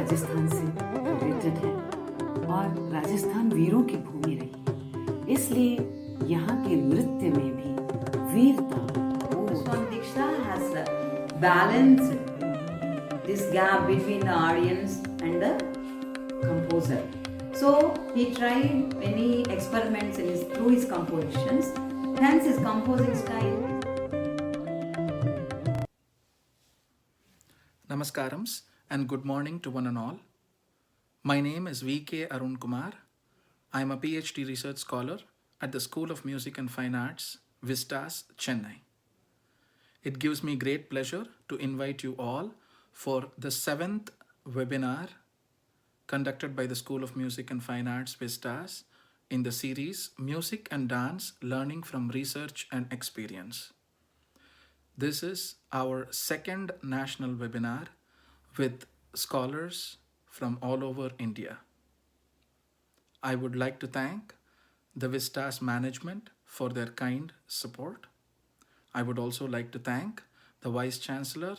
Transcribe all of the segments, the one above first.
राजस्थान से रिलेटेड है और राजस्थान वीरों की भूमि रही है, इसलिए यहाँ के नृत्य में भी वीरता। Swan Diksha has balanced this gap between the audience and the composer. So he tried many experiments through his compositions, hence his composing style. Namaskarams and good morning to one and all. My name is V.K. Arun Kumar. I am a PhD research scholar at the School of Music and Fine Arts, Vistas, Chennai. It gives me great pleasure to invite you all for the 7th webinar conducted by the School of Music and Fine Arts, Vistas, in the series Music and Dance Learning from Research and Experience. This is our second national webinar with scholars from all over India. I would like to thank the Vistas management for their kind support. I would also like to thank the Vice Chancellor,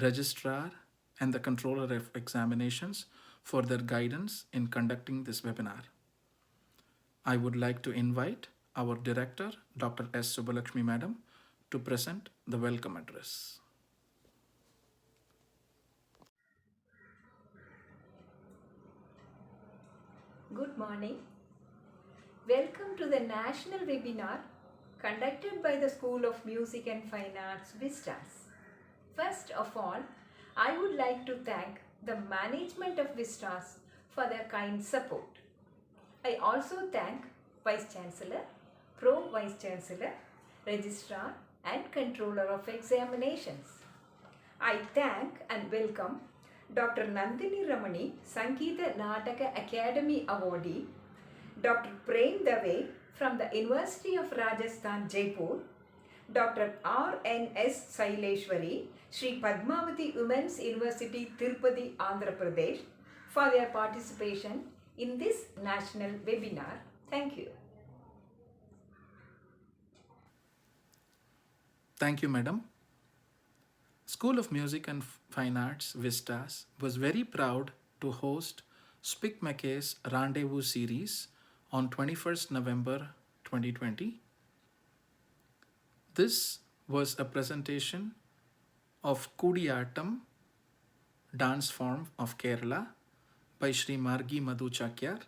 Registrar, and the Controller of Examinations for their guidance in conducting this webinar. I would like to invite our Director, Dr. S. Subbalakshmi Madam, to present the welcome address. Good morning. Welcome to the national webinar conducted by the School of Music and Fine Arts, Vistas. First of all, I would like to thank the management of Vistas for their kind support. I also thank Vice Chancellor, Pro Vice Chancellor, Registrar and Controller of Examinations. I thank and welcome Dr. Nandini Ramani, Sangeeta Nataka Academy Awardee, Dr. Prem Dave from the University of Rajasthan, Jaipur, Dr. R.N.S. Saileshwari, Sri Padmavati Women's University, Tirupati, Andhra Pradesh, for their participation in this national webinar. Thank you. Thank you, Madam. School of Music and Fine Arts, Vistas, was very proud to host Spic Mackay's Rendezvous series on 21st November 2020. This was a presentation of Kudiyattam, dance form of Kerala, by Sri Margi Madhu Chakyar.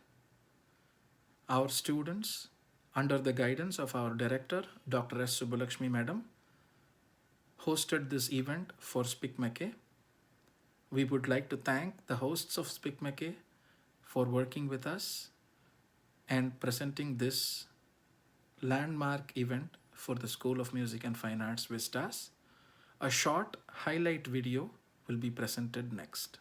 Our students, under the guidance of our director, Dr. S. Subbalakshmi Madam, hosted this event for Spic Mackay. We would like to thank the hosts of Spic Mackay for working with us and presenting this landmark event for the School of Music and Fine Arts, Vistas. A short highlight video will be presented next.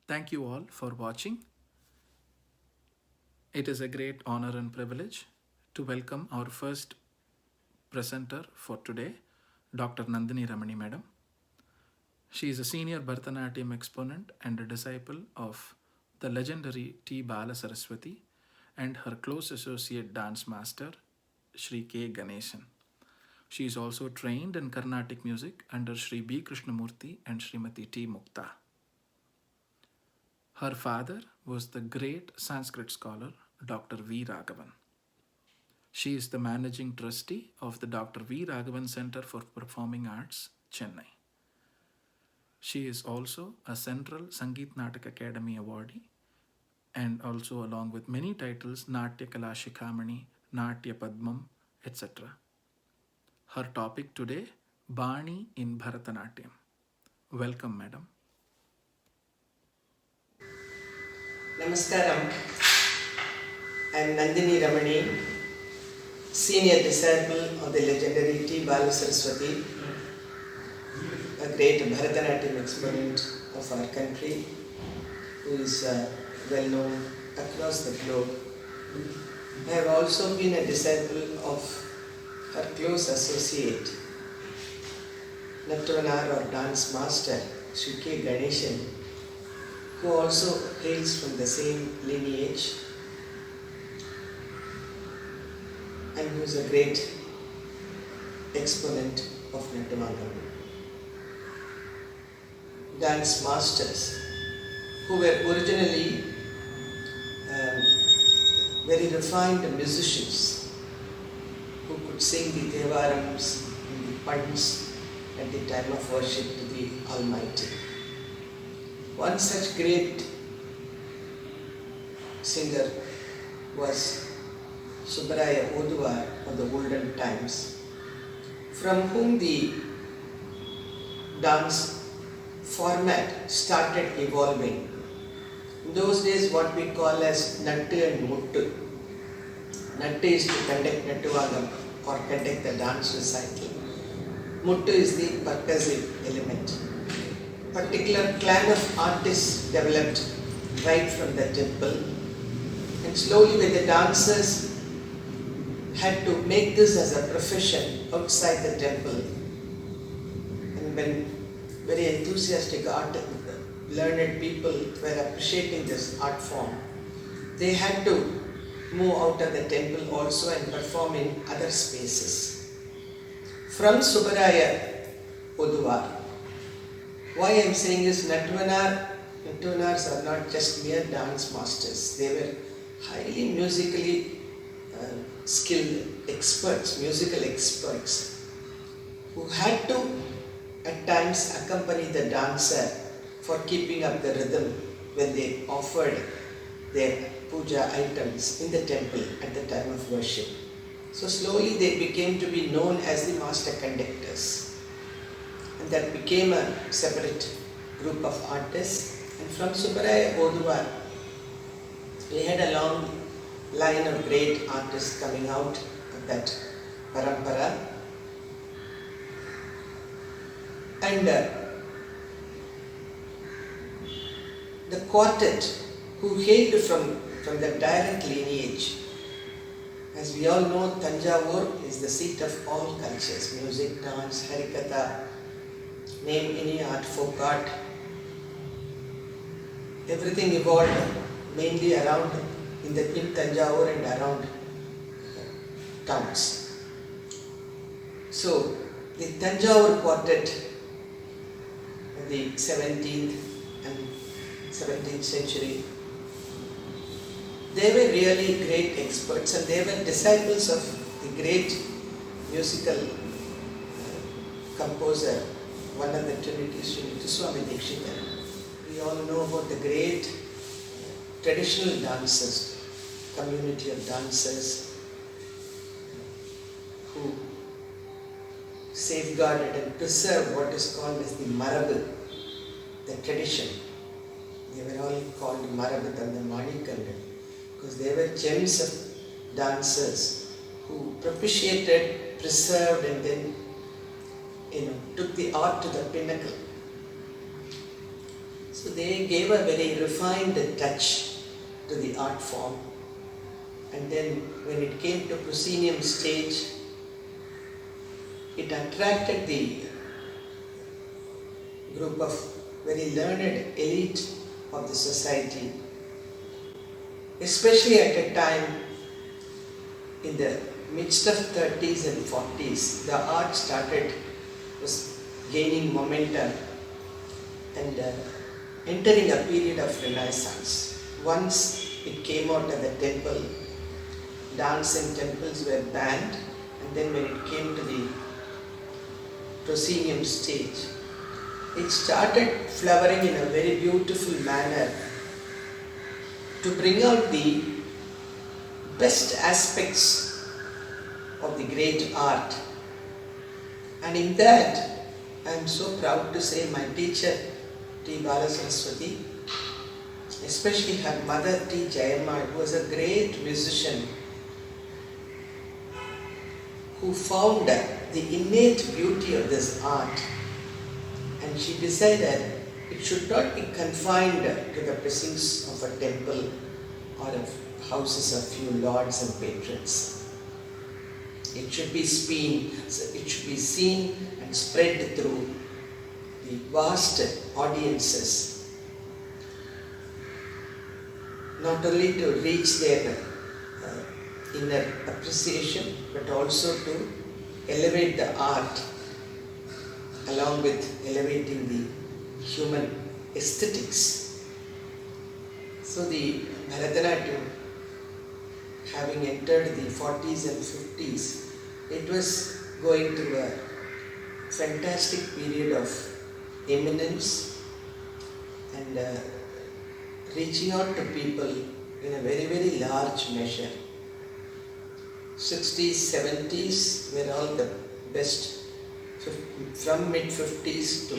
Thank you all for watching. It is a great honor and privilege to welcome our first presenter for today, Dr. Nandini Ramani Madam. She is a senior Bharatanatyam exponent and a disciple of the legendary T. Bala Saraswati and her close associate dance master, Sri K. Ganesan. She is also trained in Carnatic music under Sri B. Krishnamurti and Srimati T. Mukta. Her father was the great Sanskrit scholar, Dr. V. Raghavan. She is the managing trustee of the Dr. V. Raghavan Center for Performing Arts, Chennai. She is also a Central Sangeet Natak Academy awardee and also, along with many titles, Natya Kala Shikhamani, Natya Padmam, etc. Her topic today, Bani in Bharatanatyam. Welcome, Madam. Namaskaram. I am Nandini Ramani, senior disciple of the legendary T. Balasaraswati, a great Bharatanatyam exponent of our country, who is well known across the globe. I have also been a disciple of her close associate, Nattavanar or dance master, Sri K. Ganeshan, who also hails from the same lineage and who is a great exponent of Nattavangam. Dance masters who were originally very refined musicians who could sing the Devarams and the Punts at the time of worship to the Almighty. One such great singer was Subbaraya Oduvar of the olden times, from whom the dance format started evolving. In those days, what we call as Nattu and Muttu. Nattu is to conduct Nattuvagam or conduct the dance recital. Muttu is the percussive element. Particular clan of artists developed right from the temple, and slowly when the dancers had to make this as a profession outside the temple, and when very enthusiastic learned people were appreciating this art form, they had to move out of the temple also and perform in other spaces. From Subbaraya Oduvar, why I am saying is Nattavanars are not just mere dance masters. They were highly musically skilled experts, musical experts, who had to at times accompany the dancer for keeping up the rhythm when they offered their puja items in the temple at the time of worship. So slowly they became to be known as the master conductors, and that became a separate group of artists. And from Subbaraya Oduvar, we had a long line of great artists coming out of that parampara. And the quartet who hailed from the direct lineage. As we all know, Tanjavur is the seat of all cultures, music, dance, harikatha, name any art, folk art. Everything evolved mainly around in Tanjavur and around towns. So the Tanjavur quartet in the 17th and 17th century, they were really great experts, and they were disciples of the great musical composer, one of the Trinities, Sri Muthuswami Dikshithar. We all know about the great traditional dancers, community of dancers who safeguarded and preserved what is called as the Marabu, the tradition. They were all called Marabu and the Manikangal, because they were gems of dancers who propitiated, preserved, and then took the art to the pinnacle. So they gave a very refined touch to the art form. And then when it came to proscenium stage, it attracted the group of very learned elite of the society, especially at a time in the midst of 30s and 40s. The art was gaining momentum and entering a period of renaissance. Once it came out of the temple, dance in temples were banned, and then when it came to the proscenium stage, it started flowering in a very beautiful manner to bring out the best aspects of the great art. And in that, I am so proud to say my teacher, T. Balasaraswati, especially her mother T. Jayammal, who was a great musician, who found the innate beauty of this art, and she decided it should not be confined to the precincts of a temple or of houses of few lords and patrons. It should be seen and spread through the vast audiences, not only to reach their inner appreciation, but also to elevate the art along with elevating the human aesthetics. So the Bharatanatyam, having entered the 40s and 50s, it was going through a fantastic period of eminence and reaching out to people in a very, very large measure. 60s, 70s were all the best. From mid-50s to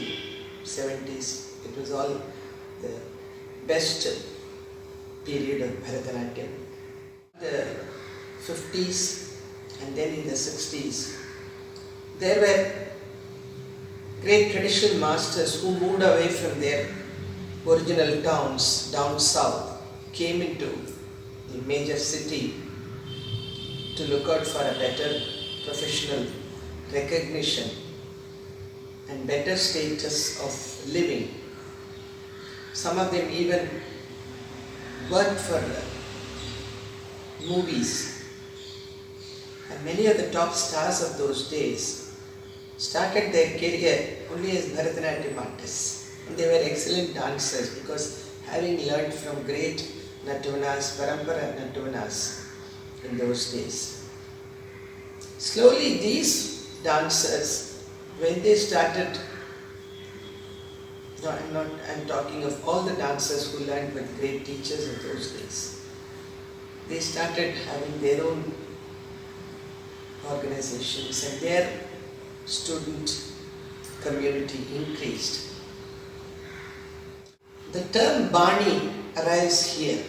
70s, it was all the best period of Bharatanatyam. The 50s and then in the 60s, there were great traditional masters who moved away from their original towns down south, came into the major city to look out for a better professional recognition and better status of living. Some of them even worked for movies, and many of the top stars of those days started their career only as Bharatanatyam artists, and they were excellent dancers because having learned from great Nattuvanas, Parampara Nattuvanas in those days. Slowly these dancers, when they started, I'm talking of all the dancers who learned with great teachers of those days. They started having their own organizations and their student community increased. The term Bani arrives here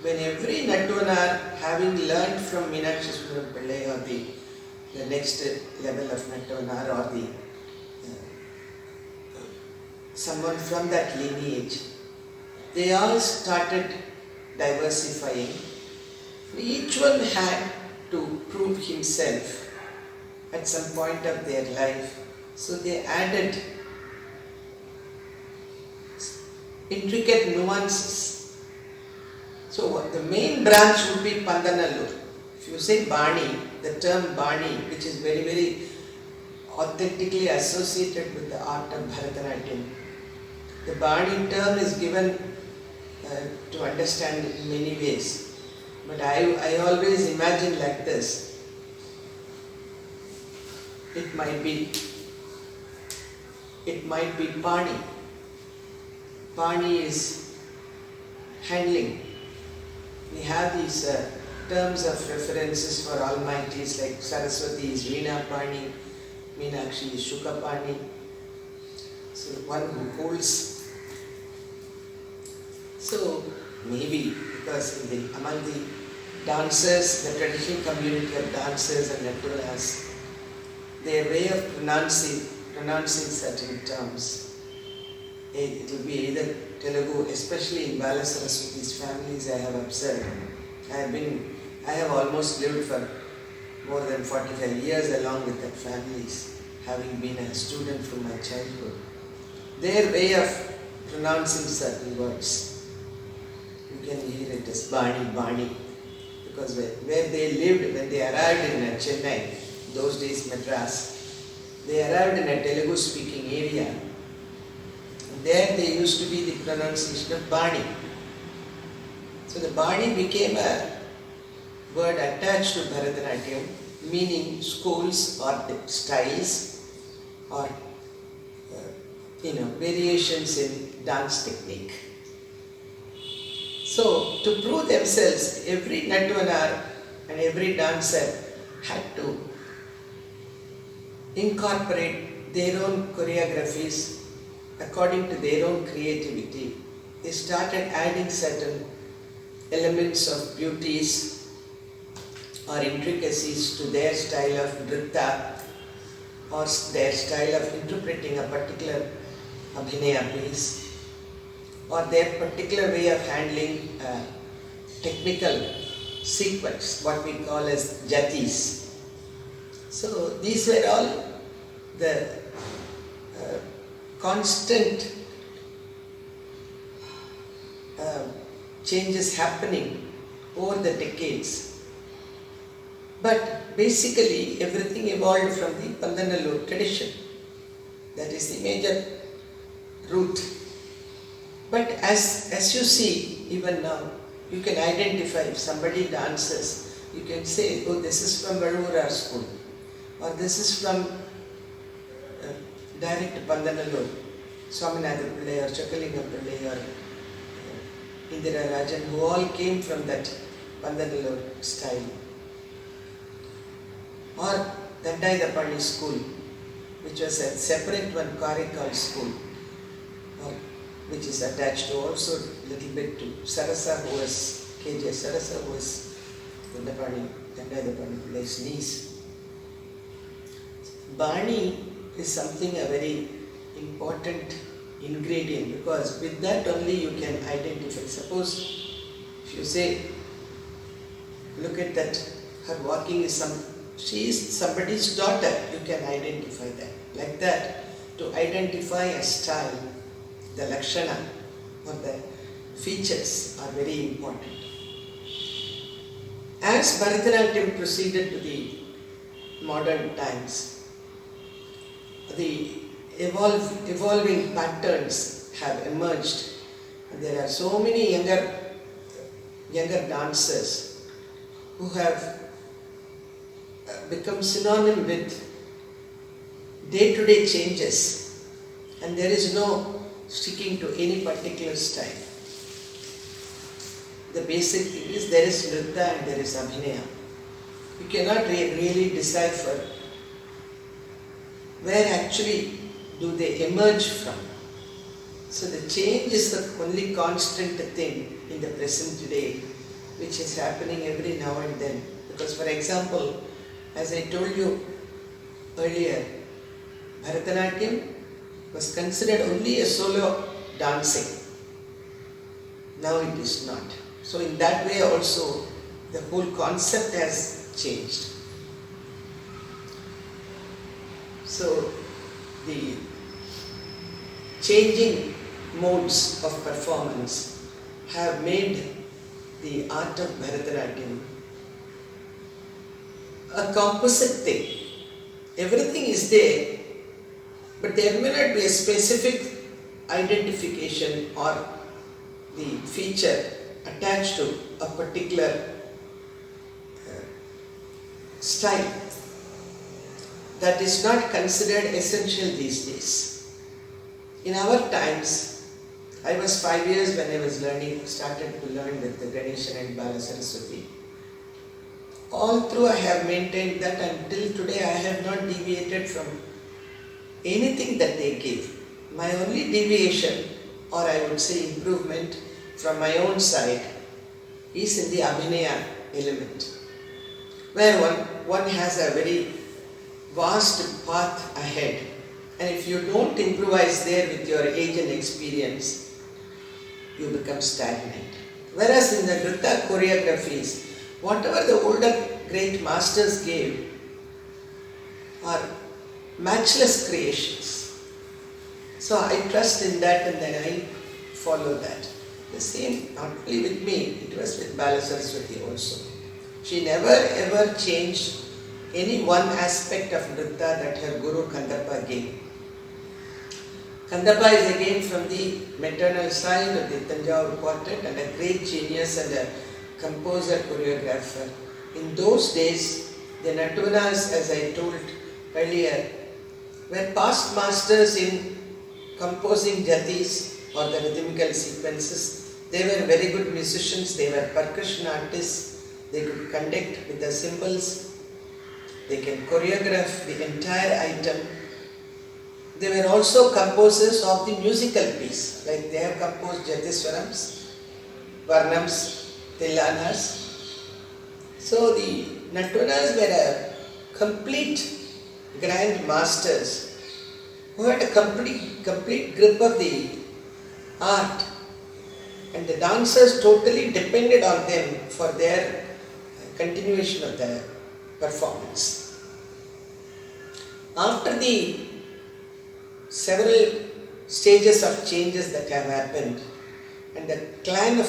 when every Nattuvanar, having learned from Meenakshi Sundaram Pillai or the next level of Nattuvanar or the someone from that lineage, they all started diversifying. Each one had to prove himself at some point of their life, so they added intricate nuances. So the main branch would be Pandanallur. If you say Bani, the term Bani, which is very, very authentically associated with the art of Bharatanatyam, the Bani term is given to understand in many ways. But I always imagine like this. It might be Pani. Pani is handling. We have these terms of references for almighties like Saraswati is Veena Pani, Meenakshi is Shuka Pani. So one who holds. So maybe because among the dancers, the traditional community of dancers and Nattuvanas, their way of pronouncing certain terms, it will be either Telugu, especially in Bala Saraswati's families I have observed. I have almost lived for more than 45 years along with their families, having been a student from my childhood. Their way of pronouncing certain words, you can hear it as Bani, because where they lived, when they arrived in Chennai, those days Madras, they arrived in a Telugu speaking area. There they used to be the pronunciation of Bani. So the Bani became a word attached to Bharatanatyam, meaning schools or styles or variations in dance technique. So to prove themselves, every Nattuvanar and every dancer had to incorporate their own choreographies according to their own creativity they started adding certain elements of beauties or intricacies to their style of nritta or their style of interpreting a particular abhinaya piece or their particular way of handling a technical sequence, what we call as jatis. So these were all the constant changes happening over the decades. But basically everything evolved from the Pandanallur tradition. That is the major root. But as you see, even now, you can identify if somebody dances, you can say, oh, this is from Varuvarar school, or this is from direct Pandanallur, Swaminathan Pillai or Chakkalingam Pillai or Indira Rajan, who all came from that Pandanallur style. Or Dandaithapalli school, which was a separate one, Karaikal school, or which is attached to also a little bit to Sarasa, who was KJ Sarasa, who was Dandaithapalli Pillai's niece. Bani is something a very important ingredient, because with that only you can identify. Suppose if you say, look at that, her walking is she is somebody's daughter, you can identify that. Like that, to identify a style, the lakshana or the features are very important. As Bharatanatyam proceeded to the modern times, the evolving patterns have emerged, and there are so many younger dancers who have become synonym with day-to-day changes, and there is no sticking to any particular style. The basic thing is there is nritta and there is abhinaya. You cannot really decipher where actually do they emerge from. So the change is the only constant thing in the present day, which is happening every now and then. Because for example, as I told you earlier, Bharatanatyam was considered only a solo dancing. Now it is not. So in that way also, the whole concept has changed. So the changing modes of performance have made the art of Bharatanatyam a composite thing. Everything is there, but there may not be a specific identification or the feature attached to a particular style. That is not considered essential these days. In our times, I was 5 years when I was started to learn with the Ganeshan and Bala Saraswati. All through I have maintained that until today I have not deviated from anything that they gave. My only deviation, or I would say improvement from my own side, is in the abhinaya element, where one has a very vast path ahead, and if you don't improvise there with your age and experience, you become stagnant. Whereas in the nritta choreographies, whatever the older great masters gave are matchless creations. So I trust in that and then I follow that. The same, not only with me, it was with Bala Saraswati also. She never ever changed any one aspect of nritta that her Guru Kandappa gave. Kandappa is again from the maternal side of the Tanjore quartet and a great genius and a composer, choreographer. In those days, the Nattuvanas, as I told earlier, were past masters in composing jatis or the rhythmical sequences. They were very good musicians, they were percussion artists, they could conduct with the cymbals, they can choreograph the entire item. they were also composers of the musical piece. Like they have composed Jatiswarams, Varnams, Tillanas. So the Nattuvanas were a complete grand masters who had a complete grip of the art, and the dancers totally depended on them for their continuation of the performance. After the several stages of changes that have happened, and the clan of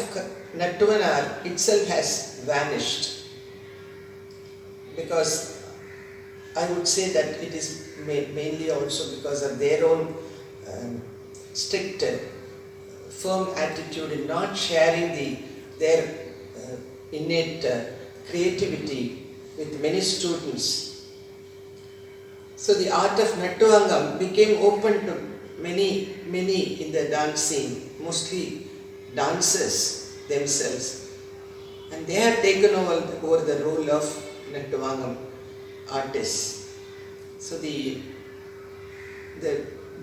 Nattuvanar itself has vanished, because I would say that it is mainly also because of their own strict, firm attitude in not sharing their innate creativity with many students. So the art of Nattuangam became open to many in the dance scene, mostly dancers themselves, and they have taken over the role of Nattuangam artists. So the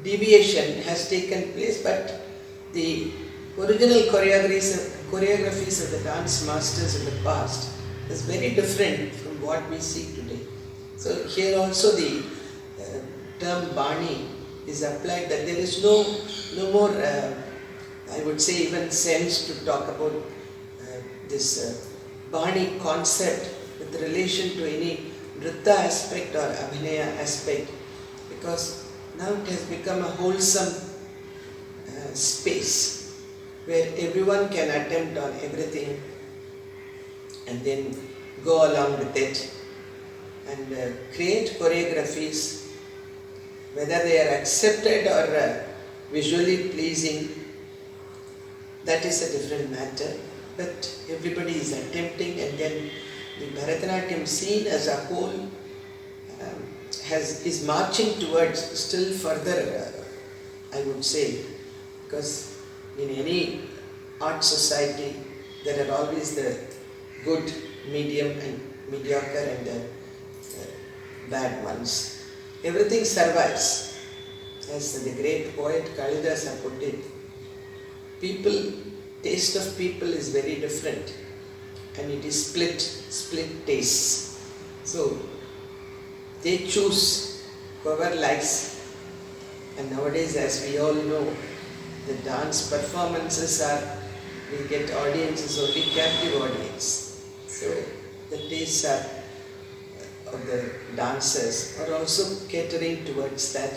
deviation has taken place, but the original choreographies of the dance masters of the past is very different from what we see today. So here also the term Bani is applied, that there is no more, I would say, even sense to talk about this Bani concept with relation to any Nritta aspect or Abhinaya aspect, because now it has become a wholesome space where everyone can attempt on everything and then go along with it and create choreographies, whether they are accepted or visually pleasing, that is a different matter. But everybody is attempting, and then the Bharatanatyam scene as a whole is marching towards still further, I would say, because in any art society there are always the good, medium and mediocre and the bad ones. Everything survives. As the great poet Kalidasa put it, taste of people is very different, and it is split tastes. So they choose whoever likes, and nowadays, as we all know, the dance performances we get audiences only captive audience. So the tastes of the dancers are also catering towards that.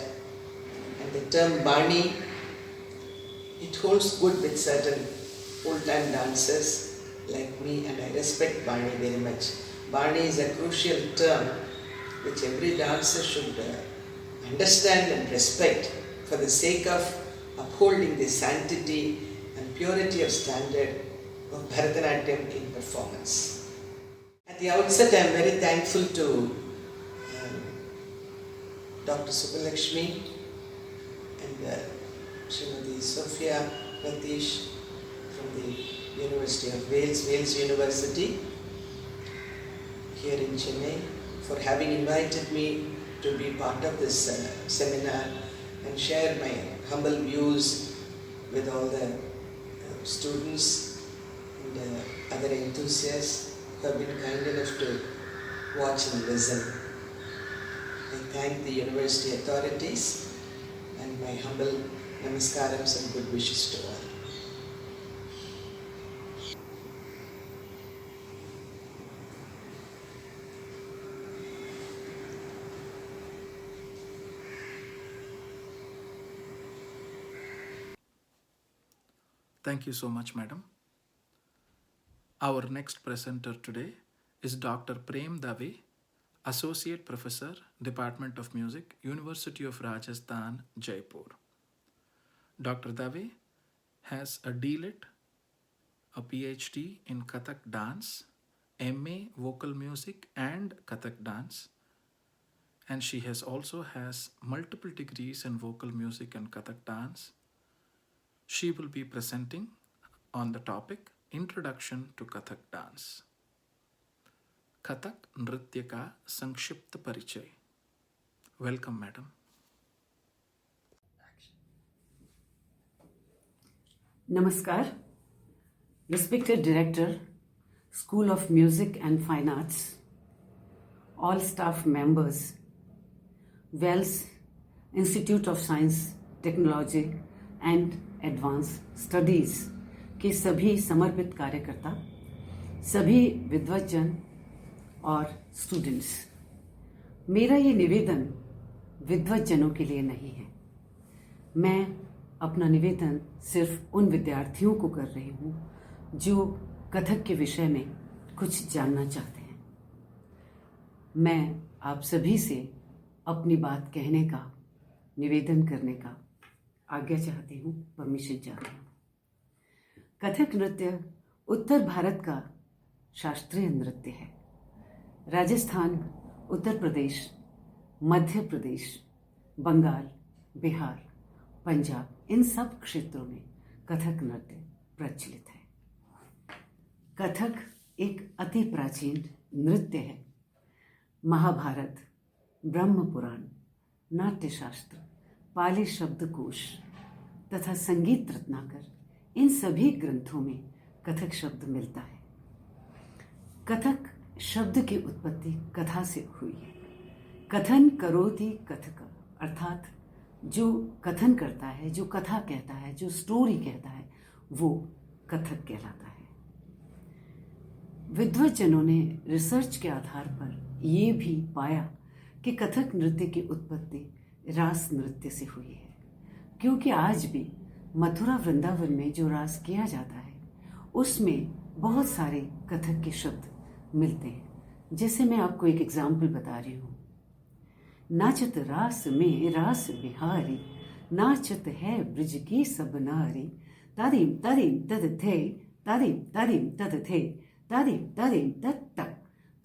And the term Bani, it holds good with certain old-time dancers like me, and I respect Bani very much. Bani is a crucial term which every dancer should understand and respect for the sake of upholding the sanctity and purity of standard of Bharatanatyam in performance. At the outset, I am very thankful to Dr. Subbalakshmi and Srimati Sophia Natish from the University of Wales University here in Chennai, for having invited me to be part of this seminar and share my humble views with all the students and other enthusiasts who have been kind enough to watch and listen. I thank the university authorities and my humble namaskarams and good wishes to all. Thank you so much, madam. Our next presenter today is Dr. Prem Dave, Associate Professor, Department of Music, University of Rajasthan, Jaipur. Dr. Dave has a DLit, a PhD in Kathak dance, MA vocal music and Kathak dance, and she also has multiple degrees in vocal music and Kathak dance. She will be presenting on the topic Introduction to Kathak Dance. Kathak Nritya ka Sankshipta Parichaya. Welcome, madam. Namaskar, respected Director, School of Music and Fine Arts, all staff members, Wells Institute of Science, Technology and Advanced Studies के सभी समर्पित कार्यकर्ता, सभी विद्वज्जन और students, मेरा ये निवेदन विद्वज्जनों के लिए नहीं है। मैं अपना निवेदन सिर्फ उन विद्यार्थियों को कर रही हूँ जो कथक के विषय में कुछ जानना चाहते हैं। मैं आप सभी से अपनी बात कहने का, निवेदन करने का आज्ञा चाहती हूँ, परमिशन चाहती हूँ। कथक नृत्य उत्तर भारत का शास्त्रीय नृत्य है। राजस्थान, उत्तर प्रदेश, मध्य प्रदेश, बंगाल, बिहार, पंजाब, इन सब क्षेत्रों में कथक नृत्य प्रचलित है। कथक एक अति प्राचीन नृत्य है। महाभारत, ब्रह्म पुराण, नाट्यशास्त्र, पाली शब्दकोश तथा संगीत रत्नाकर, इन सभी ग्रंथों में कथक शब्द मिलता है। कथक शब्द की उत्पत्ति कथा से हुई है। कथन करोति कथक, अर्थात जो कथन करता है, जो कथा कहता है, जो स्टोरी कहता है, वो कथक कहलाता है। विद्वज्जनों ने रिसर्च के आधार पर ये भी पाया कि कथक नृत्य की उत्पत्ति रास नृत्य से हुई है, क्योंकि आज भी मथुरा वृंदावन में जो रास किया जाता है उसमें बहुत सारे कथक के शब्द मिलते हैं। जैसे मैं आपको एक एग्जाम्पल बता रही हूँ। नाचत रास में रास बिहारी, नाचत है ब्रिज की सब नारी, तारीम तारीम तद थे, तारीम तारीम तद थे, तारीम तारीम तद तक।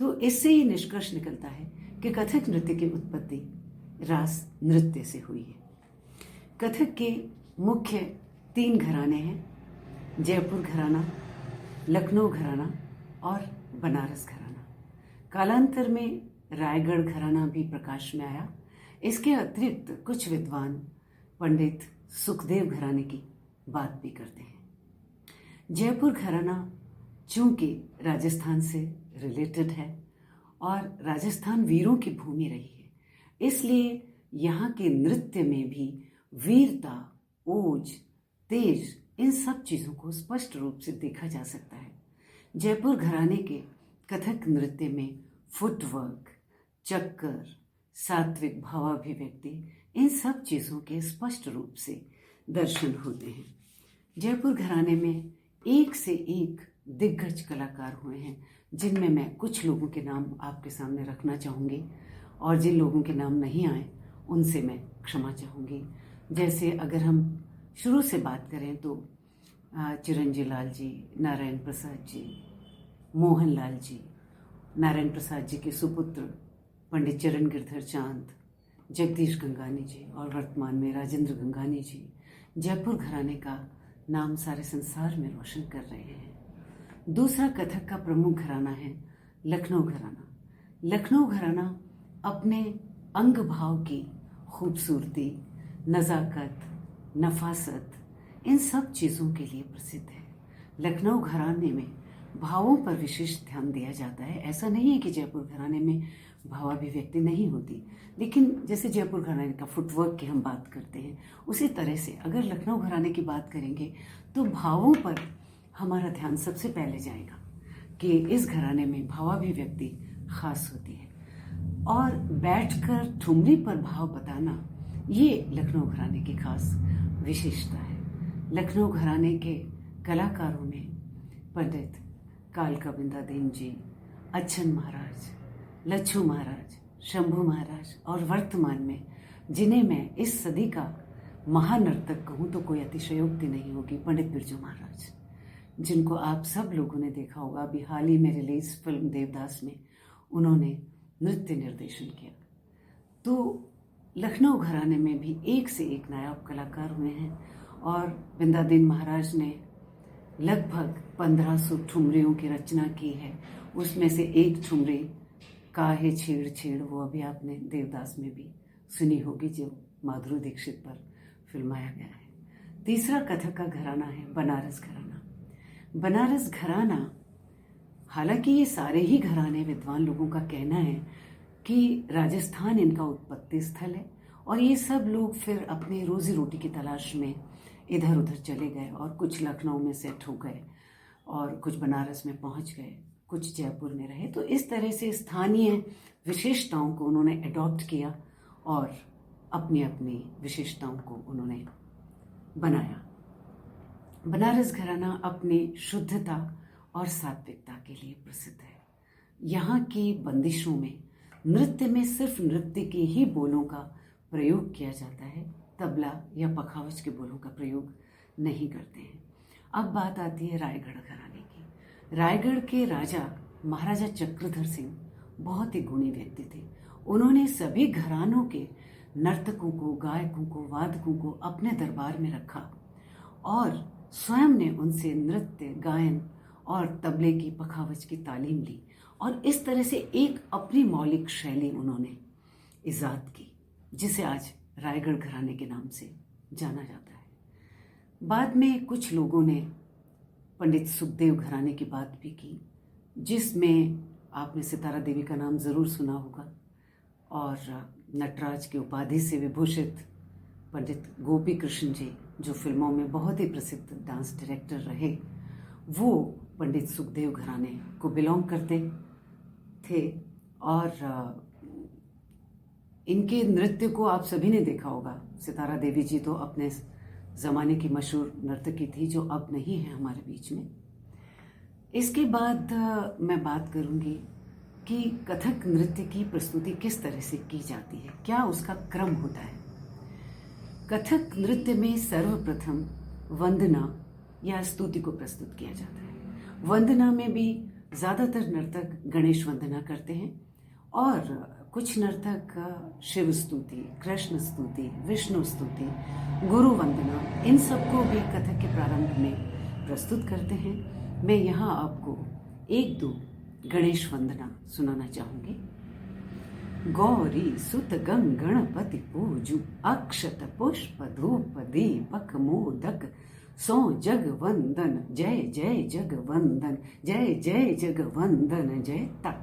तो इससे ही निष्कर्ष निकलता है कि कथक नृत्य की उत्पत्ति रास नृत्य से हुई है। कथक के मुख्य 3 घराने हैं: जयपुर घराना, लखनऊ घराना और बनारस घराना। कालांतर में रायगढ़ घराना भी प्रकाश में आया। इसके अतिरिक्त कुछ विद्वान पंडित सुखदेव घराने की बात भी करते हैं। जयपुर घराना चूंकि राजस्थान से रिलेटेड है और राजस्थान वीरों की भूमि रही है, इसलिए यहाँ के नृत्य में भी वीरता, ओज, तेज, इन सब चीज़ों को स्पष्ट रूप से देखा जा सकता है। जयपुर घराने के कथक नृत्य में फुटवर्क, चक्कर, सात्विक भावाभिव्यक्ति, इन सब चीज़ों के स्पष्ट रूप से दर्शन होते हैं। जयपुर घराने में एक से एक दिग्गज कलाकार हुए हैं, जिनमें मैं कुछ लोगों के नाम आपके सामने रखना चाहूँगी और जिन लोगों के नाम नहीं आए उनसे मैं क्षमा चाहूँगी। जैसे अगर हम शुरू से बात करें तो चिरंजीव लाल जी, नारायण प्रसाद जी, मोहन लाल जी, नारायण प्रसाद जी के सुपुत्र पंडित चरण गिरधर चांद, जगदीश गंगानी जी और वर्तमान में राजेंद्र गंगानी जी जयपुर घराने का नाम सारे संसार में रोशन कर रहे हैं। दूसरा कथक का प्रमुख घराना है लखनऊ घराना। लखनऊ घराना अपने अंग भाव की खूबसूरती, नज़ाकत, नफासत, इन सब चीज़ों के लिए प्रसिद्ध है। लखनऊ घराने में भावों पर विशेष ध्यान दिया जाता है। ऐसा नहीं है कि जयपुर घराने में भावाभिव्यक्ति नहीं होती, लेकिन जैसे जयपुर घराने का फुटवर्क की हम बात करते हैं, उसी तरह से अगर लखनऊ घराने की बात करेंगे तो भावों पर हमारा ध्यान सबसे पहले जाएगा कि इस घराने में भावाभिव्यक्ति खास होती है। और बैठकर ठुमरी पर भाव बताना, ये लखनऊ घराने की खास विशेषता है। लखनऊ घराने के कलाकारों में पंडित कालका बिंदादेन जी, अच्छन महाराज, लच्छू महाराज, शंभू महाराज और वर्तमान में जिन्हें मैं इस सदी का महानर्तक कहूँ तो कोई अतिशयोक्ति नहीं होगी, पंडित बिरजू महाराज, जिनको आप सब लोगों ने देखा होगा। अभी हाल ही में रिलीज फिल्म देवदास में उन्होंने नृत्य निर्देशन किया। तो लखनऊ घराने में भी एक से एक नायाब कलाकार हुए हैं और बिंदादेन महाराज ने लगभग 1500 ठुमरियों की रचना की है। उसमें से एक ठुमरी काहे छेड़ छेड़, वो अभी आपने देवदास में भी सुनी होगी, जो माधुरी दीक्षित पर फिल्माया गया है। तीसरा कथक का घराना है बनारस घराना। बनारस घराना, हालांकि ये सारे ही घराने विद्वान लोगों का कहना है कि राजस्थान इनका उत्पत्ति स्थल है और ये सब लोग फिर अपने रोजी रोटी की तलाश में इधर उधर चले गए और कुछ लखनऊ में सेट हो गए और कुछ बनारस में पहुंच गए, कुछ जयपुर में रहे। तो इस तरह से स्थानीय विशेषताओं को उन्होंने अडॉप्ट किया और अपनी अपनी विशेषताओं को उन्होंने बनाया। बनारस घराना अपनी शुद्धता और सात्विकता के लिए प्रसिद्ध है। यहाँ की बंदिशों में नृत्य में सिर्फ नृत्य के ही बोलों का प्रयोग किया जाता है, तबला या पखावज के बोलों का प्रयोग नहीं करते हैं। अब बात आती है रायगढ़ घराने की। रायगढ़ के राजा महाराजा चक्रधर सिंह बहुत ही गुणी व्यक्ति थे। उन्होंने सभी घरानों के नर्तकों को, गायकों को, वादकों को अपने दरबार में रखा और स्वयं ने उनसे नृत्य, गायन और तबले की, पखावज की तालीम ली और इस तरह से एक अपनी मौलिक शैली उन्होंने इजाद की, जिसे आज रायगढ़ घराने के नाम से जाना जाता है। बाद में कुछ लोगों ने पंडित सुखदेव घराने की बात भी की, जिसमें आपने सितारा देवी का नाम ज़रूर सुना होगा और नटराज की उपाधि से विभूषित पंडित गोपी कृष्ण जी, जो फिल्मों में बहुत ही प्रसिद्ध डांस डायरेक्टर रहे, वो पंडित सुखदेव घराने को बिलोंग करते थे और इनके नृत्य को आप सभी ने देखा होगा। सितारा देवी जी तो अपने ज़माने की मशहूर नर्तकी थी, जो अब नहीं है हमारे बीच में। इसके बाद मैं बात करूंगी कि कथक नृत्य की प्रस्तुति किस तरह से की जाती है, क्या उसका क्रम होता है। कथक नृत्य में सर्वप्रथम वंदना या स्तुति को प्रस्तुत किया जाता है। वंदना में भी ज़्यादातर नर्तक गणेश वंदना करते हैं और कुछ नर्तक शिव स्तुति, कृष्ण स्तुति, विष्णु स्तुति, गुरु वंदना, इन सबको भी कथक के प्रारंभ में प्रस्तुत करते हैं। मैं यहाँ आपको एक दो गणेश वंदना सुनाना चाहूंगी। गौरी सुत गंग गणपति पूजू, अक्षत पुष्प धूप दीपक मोदक, सो जग वंदन, जय जय जग वंदन, जय जय जग वंदन, जय ता।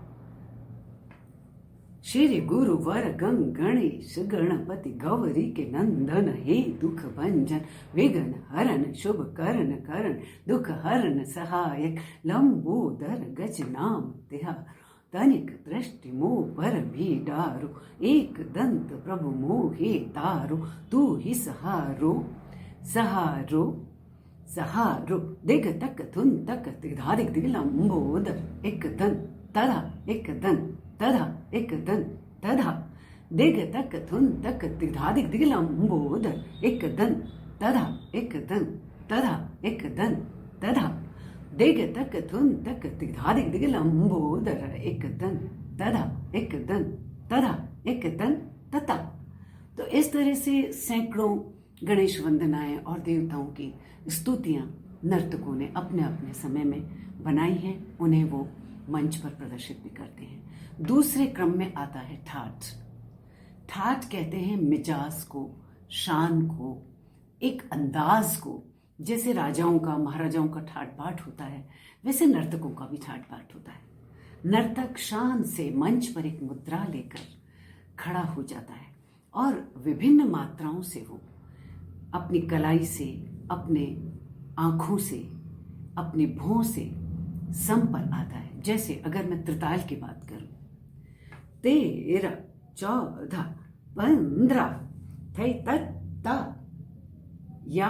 श्री गुरु वर गंग गणेश गणपति गौरी के नंदन, हे दुख भंजन विघ्न हरन, शुभ करण करण दुख हरन सहायक, लंबोदर गज नाम तिहार, तनिक दृष्टि मोह पर भी डारो, एक दंत प्रभु मोहे तारो, तू ही सहारो सहारो सहारो, दिग तक धुन तक दिग्धादिक दिग लंबोदर, एक दन तधा एक दन तधा एक दन तधा, दिग तक धुन तक दिग्धादिक दिग लंबोदर, एक दन तधा एक दन तधा एक दन तधा, दिग तक धुन तक दिग्धादिक दिग लंबोदर, एक दन तधा एक दन तधा एक दन तथा। तो इस तरह से सैकड़ों गणेश वंदनाएं और देवताओं की स्तुतियां नर्तकों ने अपने अपने समय में बनाई हैं। उन्हें वो मंच पर प्रदर्शित भी करते हैं। दूसरे क्रम में आता है ठाठ। ठाठ कहते हैं मिजाज को, शान को, एक अंदाज को। जैसे राजाओं का, महाराजाओं का ठाठ बाट होता है, वैसे नर्तकों का भी ठाठ बाट होता है। नर्तक शान से मंच पर एक मुद्रा लेकर खड़ा हो जाता है और विभिन्न मात्राओं से वो अपनी कलाई से, अपने आंखों से, अपनी भौं से सम पर आता है। जैसे अगर मैं त्रिताल की बात करूं, 13 14 15 थे तत्ता, या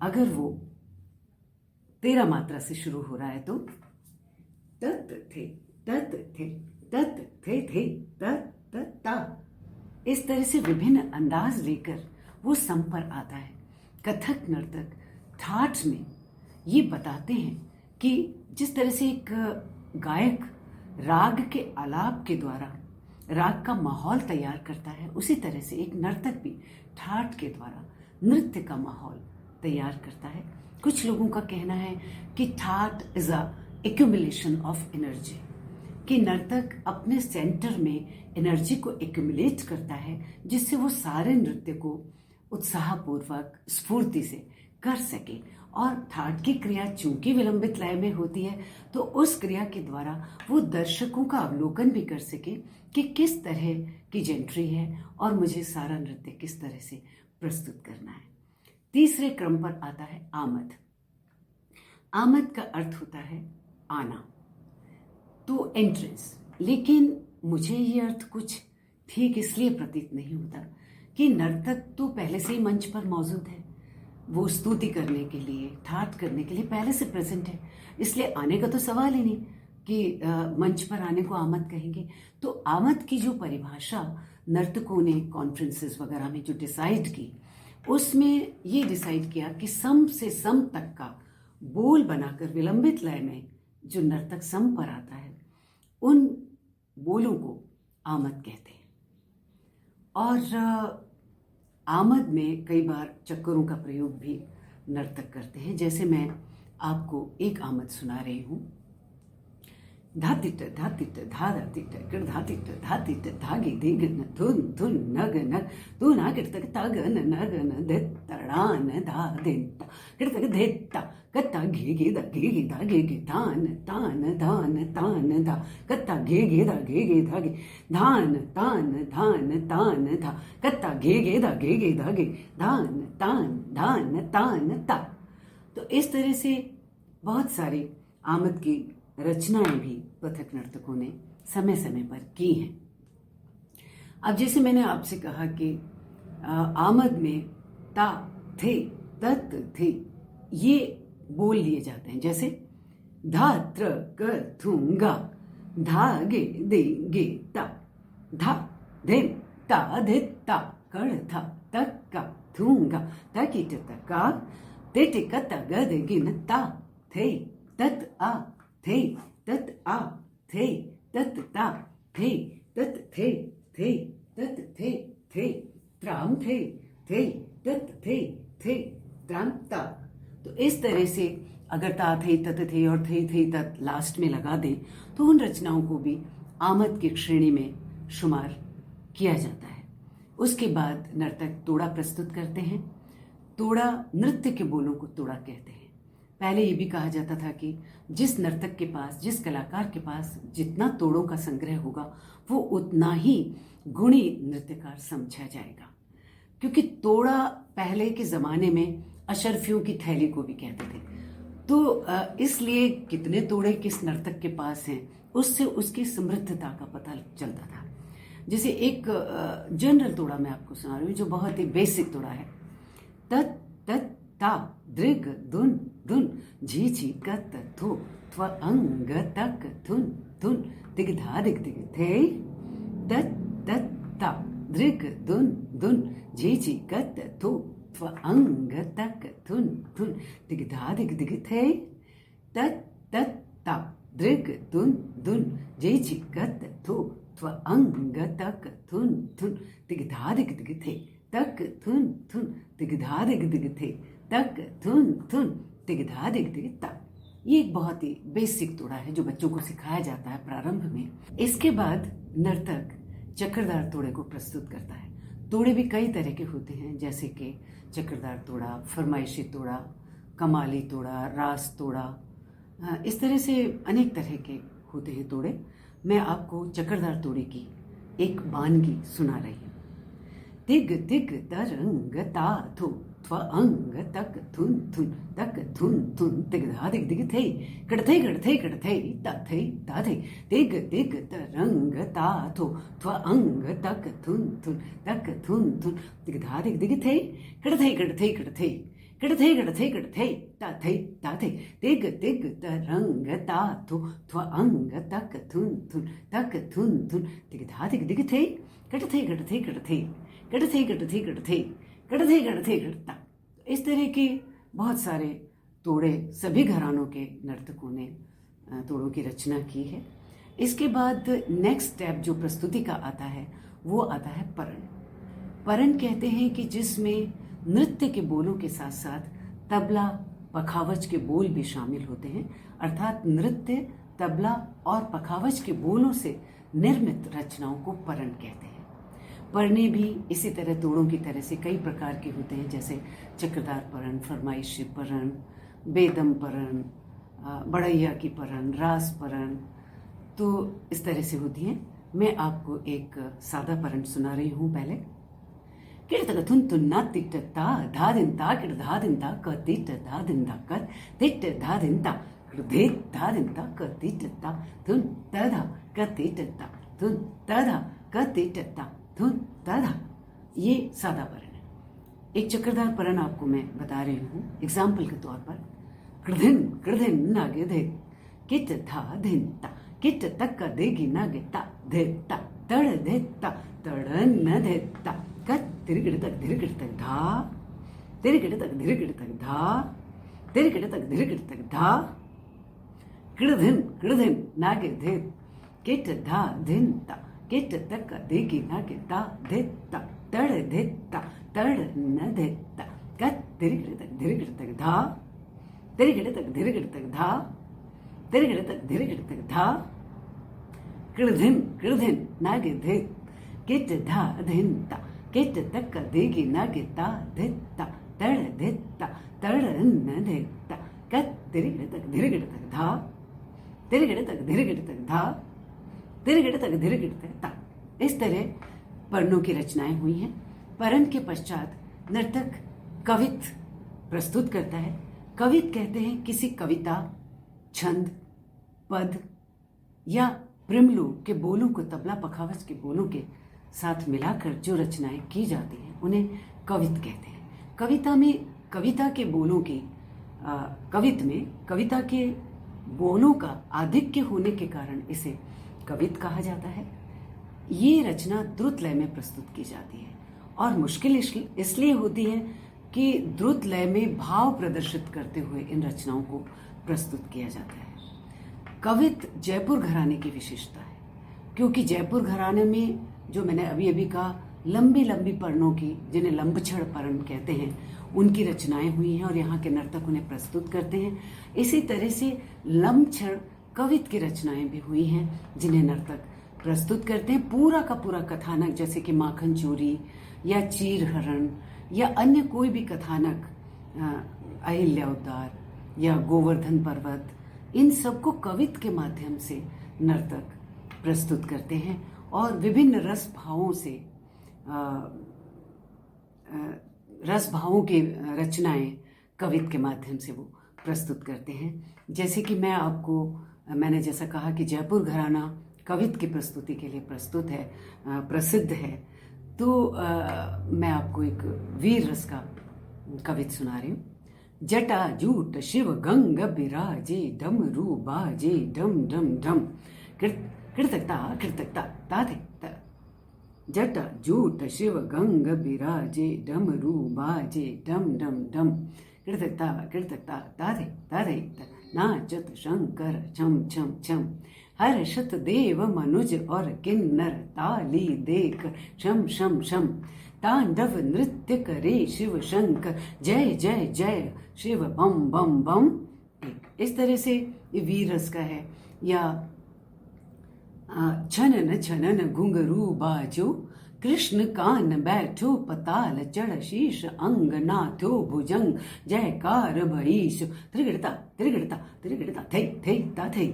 अगर वो 13 मात्रा से शुरू हो रहा है तो तत् थे तत् थे तत् थे तत् ता। इस तरह से विभिन्न अंदाज लेकर वो सम पर आता है। कथक नर्तक ठाठ में ये बताते हैं कि जिस तरह से एक गायक राग के आलाप के द्वारा राग का माहौल तैयार करता है, उसी तरह से एक नर्तक भी ठाठ के द्वारा नृत्य का माहौल तैयार करता है। कुछ लोगों का कहना है कि ठाठ is a accumulation of energy, कि नर्तक अपने सेंटर में एनर्जी को एक्यूमुलेट करता है, जिससे वो सारे नृत्य को उत्साहपूर्वक, स्फूर्ति से कर सके। और ठाट की क्रिया चूंकि विलंबित लय में होती है तो उस क्रिया के द्वारा वो दर्शकों का अवलोकन भी कर सके कि किस तरह की जेंट्री है और मुझे सारा नृत्य किस तरह से प्रस्तुत करना है। तीसरे क्रम पर आता है आमद। आमद का अर्थ होता है आना, तो एंट्रेंस। लेकिन मुझे ये अर्थ कुछ ठीक इसलिए प्रतीत नहीं होता कि नर्तक तो पहले से ही मंच पर मौजूद है, वो स्तुति करने के लिए, ठाट करने के लिए पहले से प्रेजेंट है, इसलिए आने का तो सवाल ही नहीं कि मंच पर आने को आमद कहेंगे। तो आमद की जो परिभाषा नर्तकों ने कॉन्फ्रेंसेस वगैरह में जो डिसाइड की, उसमें ये डिसाइड किया कि सम से सम तक का बोल बनाकर विलंबित लय में जो नर्तक सम पर आता है उन बोलों को आमद कहते हैं। और आमद में कई बार चक्करों का प्रयोग भी नर्तक करते हैं। जैसे मैं आपको एक आमद सुना रही हूँ। धातिट धातिट धा धातिट कड़ धातिट धातिट धागे देगन धुन धुन नग नग धुन आगे तक तगन नगन देतड़ान धा देता कड़ तक देता कत्ता घे दा गे धान तान धान तान धा कत्ता घे दा गे धागे धान तान धान तान धा कत्ता घे दा गे धागे धान तान धान तान ता। तो इस तरह से बहुत सारे आमद की रचनाएं भी कथक नर्तकों ने समय समय पर की हैं। अब जैसे मैंने आपसे कहा कि आमद में ता थे तत् थे ये बोल लिए जाते हैं। जैसे धा त्र क थूंगा धागे दे गे ता धा धे ता धे ता कड़ था तक का थूंगा तकिट तका तेटे कता गद गिन ता थे तत् आ थे तत् आ थे तत् ता थे तत् थे तत् थे त्राम थे तत् थे त्राम ता। तो इस तरह से अगर ता थे तत् थे और थे तत् लास्ट में लगा दें तो उन रचनाओं को भी आमद की श्रेणी में शुमार किया जाता है। उसके बाद नर्तक तोड़ा प्रस्तुत करते हैं। तोड़ा नृत्य के बोलों को तोड़ा कहते हैं। पहले ये भी कहा जाता था कि जिस नर्तक के पास, जिस कलाकार के पास जितना तोड़ों का संग्रह होगा वो उतना ही गुणी नृत्यकार समझा जाएगा, क्योंकि तोड़ा पहले के ज़माने में अशर्फियों की थैली को भी कहते थे। तो इसलिए कितने तोड़े किस नर्तक के पास हैं उससे उसकी समृद्धता का पता चलता था। जैसे एक जनरल तोड़ा मैं आपको सुना रही हूँ जो बहुत ही बेसिक तोड़ा है। तत् तत् ता दृग दुन दुन झी झी कत थो त्व अंग तक थुन थुन दिग धा दिग दिग थे तत् तत् ता दृग दुन दुन झी झी कत थो त्व अंग तक थुन थुन दिग धा दिग दिग थे तत् तत् ता दृग दुन दुन झी झी कत थो त्व अंग तक थुन थुन दिग धा दिग दिग थे तक थुन थुन दिग धा दिग दिग थे तक थुन थुन दिग धा दिग दिग ता। ये एक बहुत ही बेसिक तोड़ा है जो बच्चों को सिखाया जाता है प्रारंभ में। इसके बाद नर्तक चक्रदार तोड़े को प्रस्तुत करता है। तोड़े भी कई तरह के होते हैं, जैसे कि चक्रदार तोड़ा, फरमाइशी तोड़ा, कमाली तोड़ा, रास तोड़ा, इस तरह से अनेक तरह के होते हैं तोड़े। मैं आपको चक्रदार तोड़े की एक वानगी सुना रही हूँ। तिग तिग तरंग ता थो त्व अंग तक थुन थुन तक थुन थुन तिग धा दिग दिग थे कड़थे कड़थे कड़थे ता थे तिग तिग तरंग ता थो त्व अंग तक थुन थुन तक थुन थुन तिग धा दिग दिग थे कड़थे कड़थे कड़थे कड़थे कड़थे कड़थे ता थे तिग तिग तरंग ता थो त्व अंग तक थुन थुन तक थुन थुन तिग धा दिग दिग थे कड़थे कड़थे कड़थे कड़थे कड़थे कड़थे कड़थे कड़थे कड़ता। इस तरह के बहुत सारे तोड़े सभी घरानों के नर्तकों ने तोड़ों की रचना की है। इसके बाद नेक्स्ट स्टेप जो प्रस्तुति का आता है वो आता है परण। परण कहते हैं कि जिसमें नृत्य के बोलों के साथ साथ तबला पखावज के बोल भी शामिल होते हैं, अर्थात नृत्य तबला और पखावज के बोलों से निर्मित रचनाओं को परण कहते हैं। पढ़ने भी इसी तरह तोड़ों की तरह से कई प्रकार के होते हैं, जैसे चक्रधार परण, फरमाइशी परण, बेदम परण, बड़ैया की परण, रास परण, तो इस तरह से होती हैं। मैं आपको एक सादा परण सुना रही हूँ पहले। किड़तक थुन तुन्ना तिट्ट ता धा दिन ता किड़ धा दिन ता क तिट्ट धा दिन ता कर तिट्ट धा दिन ता किड़ धे धा दिन ता क तिट्ट ता थुन तधा क तिट्ट ता थुन तधा क तिट्ट ता थुन तधा। ये सादा परण है। एक चक्रधार परण आपको मैं बता रही हूँ एग्जाम्पल के तौर पर। कृधिन नागे धे किट था धिन ता किट तक का देगी नागे ता धे ता तड़ धे ता तड़ न धे ता कत तिरगिड़ तक धिरगिड़ तक धा तिरगिड़ तक धिरगिड़ तक धा तिरगिड़ तक धिरगिड़ तक धा कृधिन नागे धे किट धा धिन ता किट तक का देगी नागे ता धे ता तड़ धे ता तड़ न धे ता कत तिरगिड़ तक धा तिरगिड़ तक धिरगिड़ तक धा तिरगिड़ तक धिरगिड़ तक धा कृधिन नागे धे किट धा धिन ता किट तक का देगी नागे ता धित्ता तड़ धित्ता तड़ न धित्ता कत तिरगिड़ तक धा तिरगिड़ तक धिरगिड़ तक धा तिरगिड़ तक धिरगिड़ तक ता। इस तरह पर्णों की रचनाएं हुई हैं। परण के पश्चात नर्तक कवित प्रस्तुत करता है। कवित कहते हैं किसी कविता, छंद, पद या प्रिमलू के बोलों को तबला पखावज के बोलों के साथ मिलाकर जो रचनाएं की जाती हैं उन्हें कवित कहते हैं। कविता में कविता के बोलों की कविता के बोलों का आधिक्य होने के कारण इसे कवित कहा जाता है। ये रचना द्रुत लय में प्रस्तुत की जाती है और मुश्किल इसलिए होती है कि द्रुत लय में भाव प्रदर्शित करते हुए इन रचनाओं को प्रस्तुत किया जाता है। कवित जयपुर घराने की विशेषता है, क्योंकि जयपुर घराने में जो मैंने अभी अभी कहा लंबी लंबी पर्णों की, जिन्हें लंबछड़ पर्ण कहते हैं, उनकी रचनाएं हुई हैं और यहाँ के नर्तक उन्हें प्रस्तुत करते हैं। इसी तरह से लंबछड़ कवित की रचनाएं भी हुई हैं जिन्हें नर्तक प्रस्तुत करते हैं। पूरा का पूरा कथानक, जैसे कि माखन चोरी या चीरहरण या अन्य कोई भी कथानक, अहिल्यावतार या गोवर्धन पर्वत, इन सबको कवित के माध्यम से नर्तक प्रस्तुत करते हैं और विभिन्न रस भावों की रचनाएं कवित के माध्यम से वो प्रस्तुत करते हैं। जैसे कि मैंने जैसा कहा कि जयपुर घराना कवित की प्रस्तुति के लिए प्रसिद्ध है, तो मैं आपको एक वीर रस का कवित सुना रही हूँ। जटा जूट शिव गंग बिराजे डमरू बाजे डम डम डम कृतकता ताथे ता। जटा जूट शिव गंग बिराजे डमरू बाजे डम डम डम कृतकता ताथे ताथे ता। नाचत शंकर छम छम छम हर्षत देव मनुज और किन्नर ताली देख शम शम शम। तांडव नृत्य करे शिव शंकर जय जय जय शिव बम बम बम। इस तरह से ये वीर रस का है। या छनन छनन घुंघरू बाजो कृष्ण कान बैठो पताल चढ़ शीश अंग नाथो भुजंग जयकार भईश त्रिगड़ता त्रिगड़ता त्रिगड़ता थई थई ता थई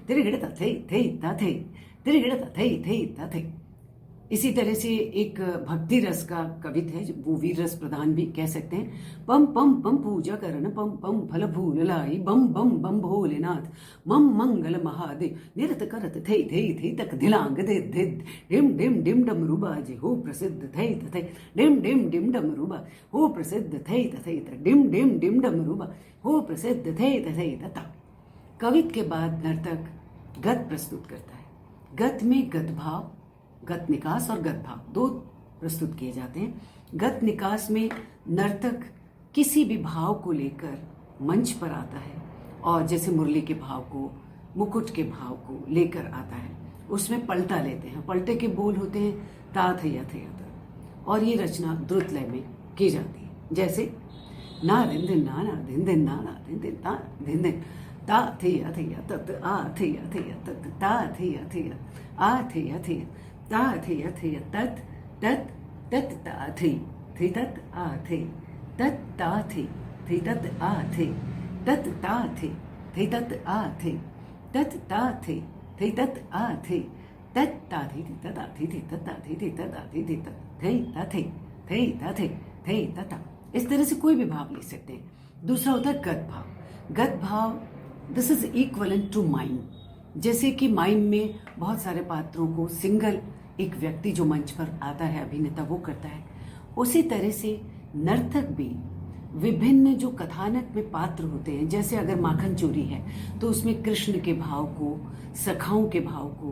त्रिगड़ता थई थई ता थई त्रिगड़ता थई थई ता थई। इसी तरह से एक भक्ति रस का कवित है, वो वीर रस प्रधान भी कह सकते हैं। पम पम पम पूजा करन पम पम फल फूल लाई बम बम बम भोलेनाथ मम मंगल महादेव निरत करत थई थई थई तक धिलांग दे धे डिम डिम डिम डमरू बाजे हो प्रसिद्ध थई तथई डिम डिम डिम डमरू बा हो प्रसिद्ध थई तथई डिम डिम डिम डमरू बा हो प्रसिद्ध थई तथई तथा। कवित के बाद नर्तक गत प्रस्तुत करता है। गत में गत भाव, गत निकास और गत भाव दो प्रस्तुत किए जाते हैं। गत निकास में नर्तक किसी भी भाव को लेकर मंच पर आता है और जैसे मुरली के भाव को, मुकुट के भाव को लेकर आता है, उसमें पलटा लेते हैं। पलटे के बोल होते हैं ता थैया थैया ता, और ये रचना द्रुत लय में की जाती है। जैसे ना दिन दिन ना ना दिन दिन ना ना दिन दिन ता दिन दिन ता थैया थैया तत आ थैया थैया तत ता थैया थैया आ थैया थैया ता थैया थैया तत तत् तत् ता थे थे तत् आ थे तत् ता थे थे तत् आ थे तत् ता थे थे तत् आ थे तत् ता थे थे तत् आ थे तत् ता थे तत् आ थे तत् ता थे तत् आ थे तत् थे ता थे ता थे तथा। इस तरह से कोई भी भाव ले सकते हैं। दूसरा होता है गत भाव। गत भाव, this is equivalent to mime. जैसे कि माइम में बहुत सारे पात्रों को सिंगल एक व्यक्ति जो मंच पर आता है, अभिनेता, वो करता है, उसी तरह से नर्तक भी विभिन्न जो कथानक में पात्र होते हैं, जैसे अगर माखन चोरी है तो उसमें कृष्ण के भाव को, सखाओं के भाव को,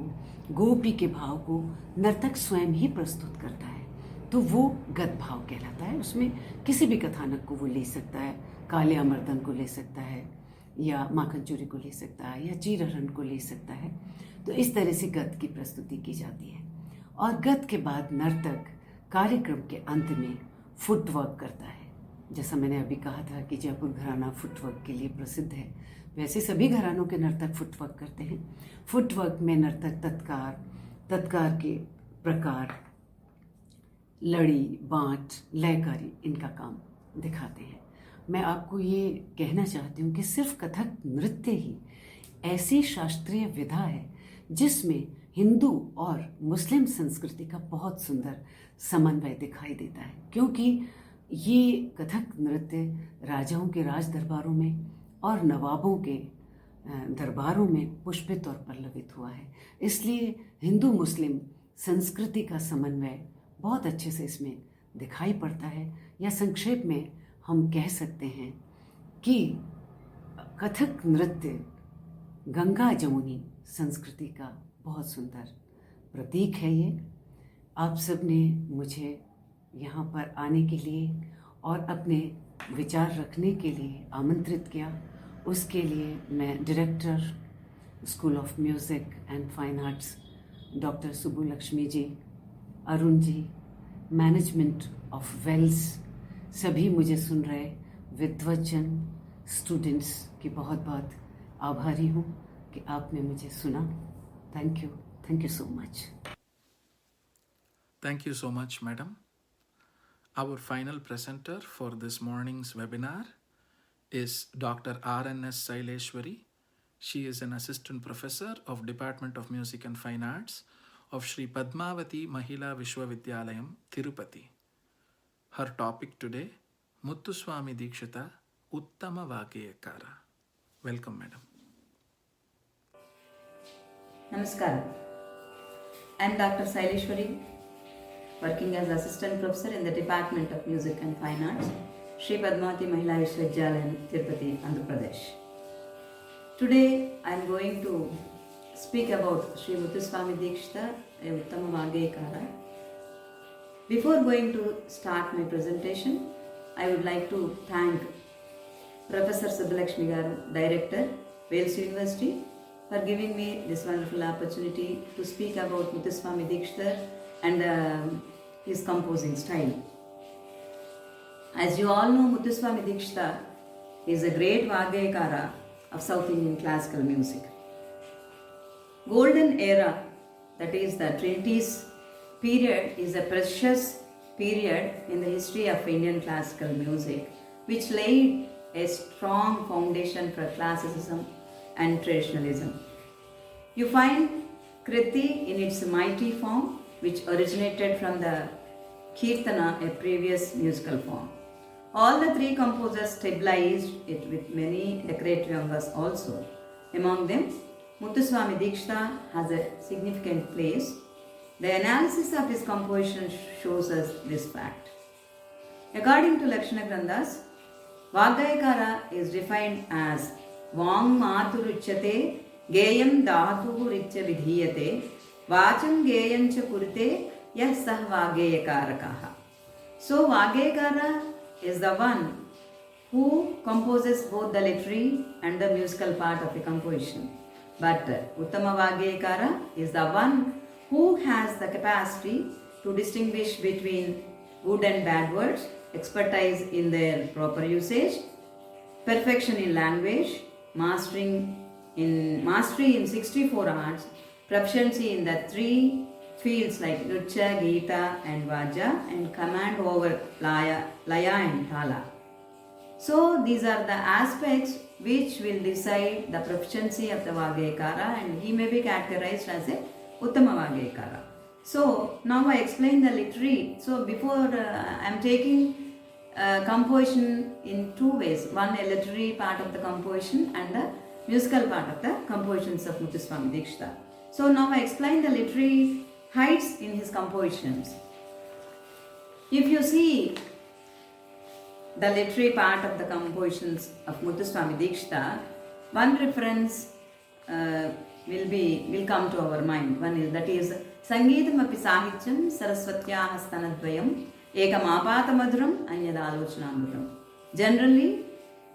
गोपी के भाव को नर्तक स्वयं ही प्रस्तुत करता है, तो वो गत भाव कहलाता है। उसमें किसी भी कथानक को वो ले सकता है, कालिया मर्दन को ले सकता है, या माखन चोरी को ले सकता है, या चीरहरण को ले सकता है। तो इस तरह से गत की प्रस्तुति की जाती है। और गत के बाद नर्तक कार्यक्रम के अंत में फुटवर्क करता है। जैसा मैंने अभी कहा था कि जयपुर घराना फुटवर्क के लिए प्रसिद्ध है, वैसे सभी घरानों के नर्तक फुटवर्क करते हैं। फुटवर्क में नर्तक तत्कार के प्रकार, लड़ी, बाँट, लयकारी, इनका काम दिखाते हैं। मैं आपको ये कहना चाहती हूँ कि सिर्फ कथक नृत्य ही ऐसी शास्त्रीय विधा है जिसमें हिंदू और मुस्लिम संस्कृति का बहुत सुंदर समन्वय दिखाई देता है, क्योंकि ये कथक नृत्य राजाओं के राज दरबारों में और नवाबों के दरबारों में पुष्पित और पल्लवित हुआ है। इसलिए हिंदू मुस्लिम संस्कृति का समन्वय बहुत अच्छे से इसमें दिखाई पड़ता है। या संक्षेप में हम कह सकते हैं कि कथक नृत्य गंगा जमुनी संस्कृति का बहुत सुंदर प्रतीक है। ये आप सब ने मुझे यहाँ पर आने के लिए और अपने विचार रखने के लिए आमंत्रित किया, उसके लिए मैं director school of music and fine arts doctor Subbu Lakshmi ji, Arun ji, management of Vels, सभी मुझे सुन रहे विद्वजन, स्टूडेंट्स की बहुत बहुत आभारी हूँ कि आपने मुझे सुना। Thank you so much. Thank you so much, madam. Our final presenter for this morning's webinar is Dr. R.N.S. Saileshwari. She is an assistant professor of Department of Music and Fine Arts of Sri Padmavati Mahila Vishwavidyalayam, Tirupati. Her topic today, Muthuswami Dikshita, Uttama Vageyakara. Welcome, madam. Namaskar. I am Dr. Saileshwari, working as Assistant Professor in the Department of Music and Fine Arts, Sri Padmavati Mahila Vishwavidyalayam, Tirupati, Andhra Pradesh. Today I am going to speak about Sri Muthuswami Dikshita, a Uttama Vageyakara. Before going to start my presentation, I would like to thank Professor Subbulakshmi Garu, Director, Wales University, for giving me this wonderful opportunity to speak about Muthuswami Dikshita and his composing style. As you all know, Muthuswami Dikshita is a great Vageyakara of South Indian classical music. Golden era, that is the 20s period, is a precious period in the history of Indian classical music, which laid a strong foundation for classicism and traditionalism. You find Kriti in its mighty form, which originated from the Kirtana, a previous musical form. All the three composers stabilized it with many decorative numbers also. Among them, Muthuswami Dikshita has a significant place. The analysis of his composition shows us this fact. According to Lakshana Granthas, Vageyakara is defined as Vang Maturuchyate, Geyam Dhatuhu Richa Vidhiyate, Vacham Geyam Cha Kurite, Yah Sah Vageyakarakah. So Vageyakara is the one who composes both the literary and the musical part of a composition. But Uttama Vageyakara is the one who has the capacity to distinguish between good and bad words, expertise in their proper usage, perfection in language, mastery in 64 arts, proficiency in the three fields like Nritya, Gita and Vaja and command over Laya and Thala. So these are the aspects which will decide the proficiency of the Vagyakara, and he may be categorized as a Uttama Vagyakara. So now I explain the literary. So before I am taking composition in two ways. One, a literary part of the composition and the musical part of the compositions of Muthuswami Dikshita. So now I explain the literary heights in his compositions. If you see the literary part of the compositions of Muthuswami Dikshita, one reference will come to our mind. One is that is Sangeetam api sahityam saraswatyah stanadvayam ekamaapatamadhuram anyadalochanamrutam. Generally,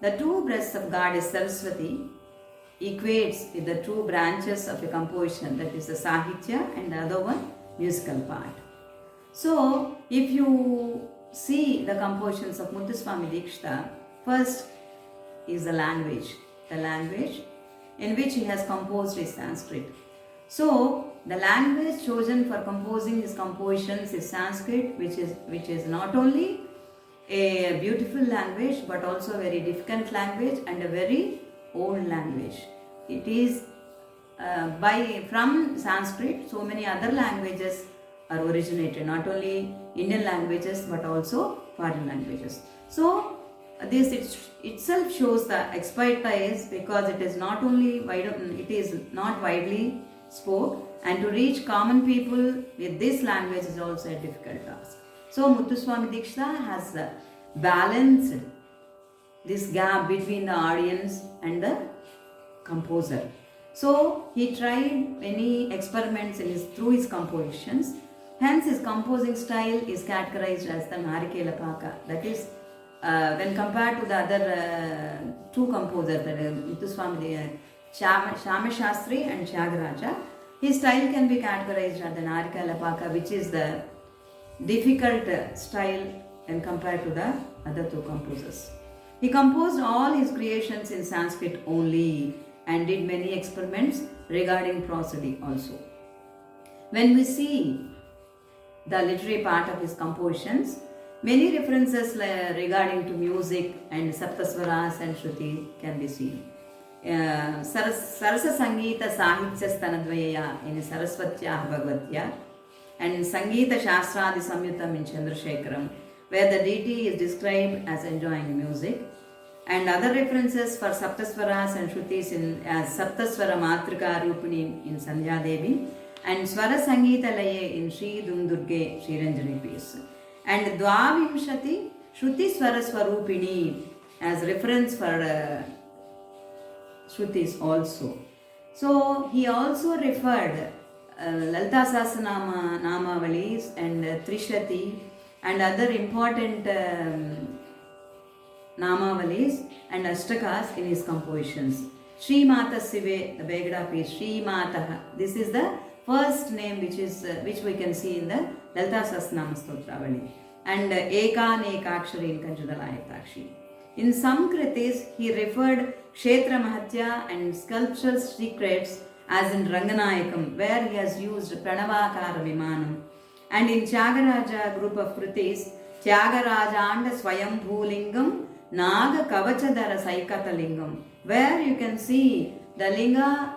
the two breasts of Goddess Saraswati equates with the two branches of a composition, that is the Sahitya and the other one musical part. So, if you see the compositions of Muthuswami Dikshita, first is the language in which he has composed is Sanskrit. So, the language chosen for composing his compositions is Sanskrit, which is not only a beautiful language but also a very difficult language and a very old language. It is from Sanskrit, so many other languages are originated, not only Indian languages but also foreign languages. So this itself shows the expertise, because it is not widely spoke, and to reach common people with this language is also a difficult task. So Muthuswami Dikshita has balanced this gap between the audience and the composer. So he tried many experiments through his compositions. Hence his composing style is categorized as the Narikela Paka. That is, when compared to the other two composers, that Muthuswami Shyama Shastri and Tyagaraja, his style can be categorized as the Narikela Paka, which is the difficult style when compared to the other two composers. He composed all his creations in Sanskrit only and did many experiments regarding prosody also. When we see the literary part of his compositions, many references regarding to music and Saptaswaras and Shruti can be seen. Sarasa Sangeeta Sahitya Stanadvaya in Saraswatyah Bhagavatya, and Sangeeta Shastradi Samyutam in Chandrashekaram, where the deity is described as enjoying music, and other references for Saptaswaras and Shrutis as Saptaswara Matrika Rupini in Sandhya Devi, and Swara Sangeeta Laye in Sri Dundurge Sriranjani piece, and Dvavimshati Shruti Swara Swarupini as reference for Shrutis also. So he also referred Lalita Sahasranama Namavalis and Trishati and other important Namavalis and Ashtakas in his compositions. Sri Mata Sive, the Begada piece, Sri Mata. This is the first name which we can see in the Lalita Sahasranama Stotravali, and Eka Nekakshari in Kanjadalayakshi. In some kritis, he referred Kshetra Mahatya and sculptural secrets as in Ranganayakam, where he has used Pranavakara Vimanam. And in Tyagaraja group of kritis, Tyagarajanda Swayambhulingam Naga Kavachadara Saikatalingam, where you can see the linga